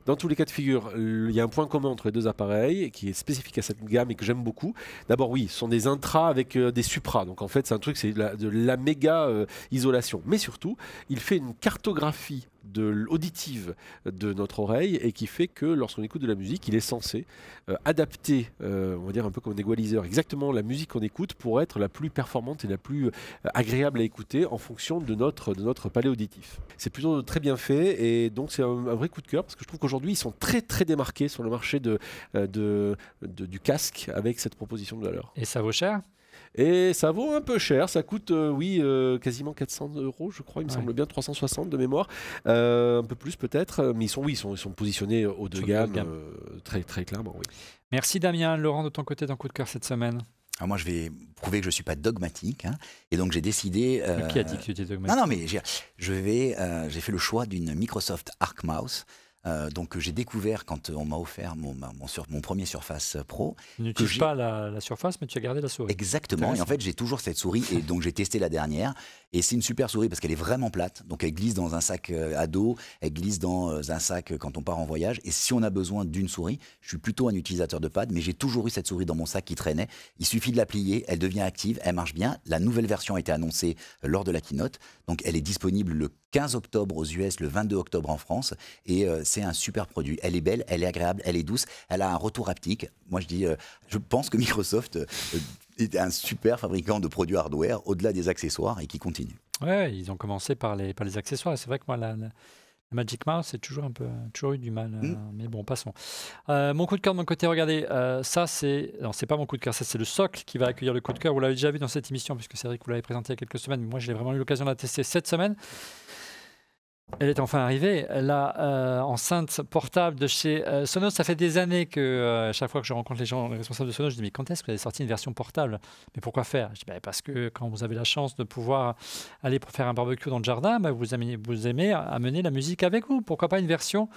Dans tous les cas de figure, il y a un point commun entre les deux appareils qui est spécifique à cette gamme et que j'aime beaucoup. D'abord, oui, ce sont des intras avec des supras. Donc en fait, c'est un truc, c'est de la méga isolation. Mais surtout, il fait une cartographie auditive de notre oreille et qui fait que lorsqu'on écoute de la musique, il est censé adapter, on va dire un peu comme un égaliseur, exactement la musique qu'on écoute pour être la plus performante et la plus agréable à écouter en fonction de notre palais auditif. C'est plutôt très bien fait et donc c'est un vrai coup de cœur parce que je trouve qu'aujourd'hui ils sont très très démarqués sur le marché du casque avec cette proposition de valeur. Et ça vaut cher ? Et ça vaut un peu cher, ça coûte quasiment 400 €, je crois, il me semble bien 360 de mémoire, un peu plus peut-être, mais ils sont positionnés haut de gamme, très, très clairement. Oui. Merci Damien. Laurent, de ton côté, ton coup de cœur cette semaine? Alors moi, je vais prouver que je ne suis pas dogmatique, hein, et donc j'ai décidé... Qui a dit que tu étais dogmatique? Non, mais j'ai fait le choix d'une Microsoft Arc Mouse. Donc j'ai découvert quand on m'a offert mon premier Surface Pro. Tu n'utilises pas la Surface, mais tu as gardé la souris. Exactement, et en fait j'ai toujours cette souris, et donc j'ai testé la dernière, et c'est une super souris parce qu'elle est vraiment plate, donc elle glisse dans un sac à dos, elle glisse dans un sac quand on part en voyage, et si on a besoin d'une souris, je suis plutôt un utilisateur de pad, mais j'ai toujours eu cette souris dans mon sac qui traînait, il suffit de la plier, elle devient active, elle marche bien, la nouvelle version a été annoncée lors de la keynote, donc elle est disponible le 15 octobre aux US, le 22 octobre en France, et c'est un super produit. Elle est belle, elle est agréable, elle est douce, elle a un retour haptique. Moi je pense que Microsoft est un super fabricant de produits hardware au-delà des accessoires et qui continue. Ouais, ils ont commencé par les accessoires. C'est vrai que moi, la Magic Mouse, c'est toujours eu du mal, mais bon, passons. Mon coup de cœur de mon côté, regardez, ça c'est, non, c'est pas mon coup de cœur, ça c'est le socle qui va accueillir le coup de cœur. Vous l'avez déjà vu dans cette émission, puisque Cédric vous l'avez présenté il y a quelques semaines, mais moi j'ai vraiment eu l'occasion de la tester cette semaine. Elle est enfin arrivée, la enceinte portable de chez Sonos. Ça fait des années que chaque fois que je rencontre les responsables de Sonos, je dis mais quand est-ce que vous avez sorti une version portable? Mais pourquoi faire? Je dis parce que quand vous avez la chance de pouvoir aller pour faire un barbecue dans le jardin, vous aimez amener la musique avec vous. Pourquoi pas une version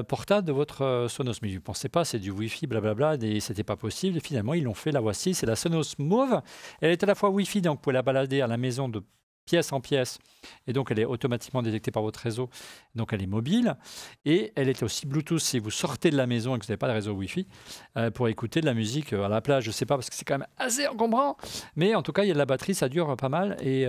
portable de votre Sonos? Mais je ne pensais pas, c'est du Wi-Fi, blablabla, et c'était pas possible. Et finalement, ils l'ont fait, la voici, c'est la Sonos Move. Elle est à la fois Wi-Fi, donc vous pouvez la balader à la maison de pièce en pièce, et donc elle est automatiquement détectée par votre réseau, donc elle est mobile, et elle est aussi Bluetooth si vous sortez de la maison et que vous n'avez pas de réseau Wi-Fi, pour écouter de la musique à la plage, je ne sais pas, parce que c'est quand même assez encombrant, mais en tout cas il y a de la batterie, ça dure pas mal, et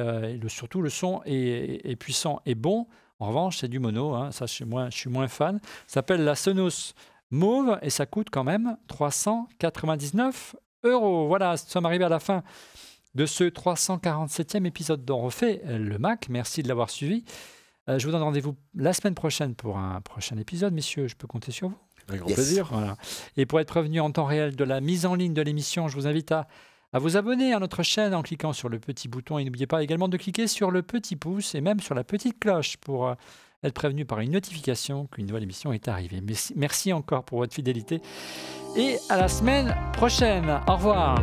surtout le son est puissant et bon. En revanche c'est du mono, hein, ça je suis moins fan. Ça s'appelle la Sonos Move, et ça coûte quand même 399 €. Voilà, nous sommes arrivés à la fin de ce 347e épisode d'On refait le Mac. Merci de l'avoir suivi. Je vous donne rendez-vous la semaine prochaine pour un prochain épisode, messieurs. Je peux compter sur vous? Avec grand plaisir. Voilà. Et pour être prévenu en temps réel de la mise en ligne de l'émission, je vous invite à vous abonner à notre chaîne en cliquant sur le petit bouton. Et n'oubliez pas également de cliquer sur le petit pouce et même sur la petite cloche pour être prévenu par une notification qu'une nouvelle émission est arrivée. Merci encore pour votre fidélité et à la semaine prochaine. Au revoir.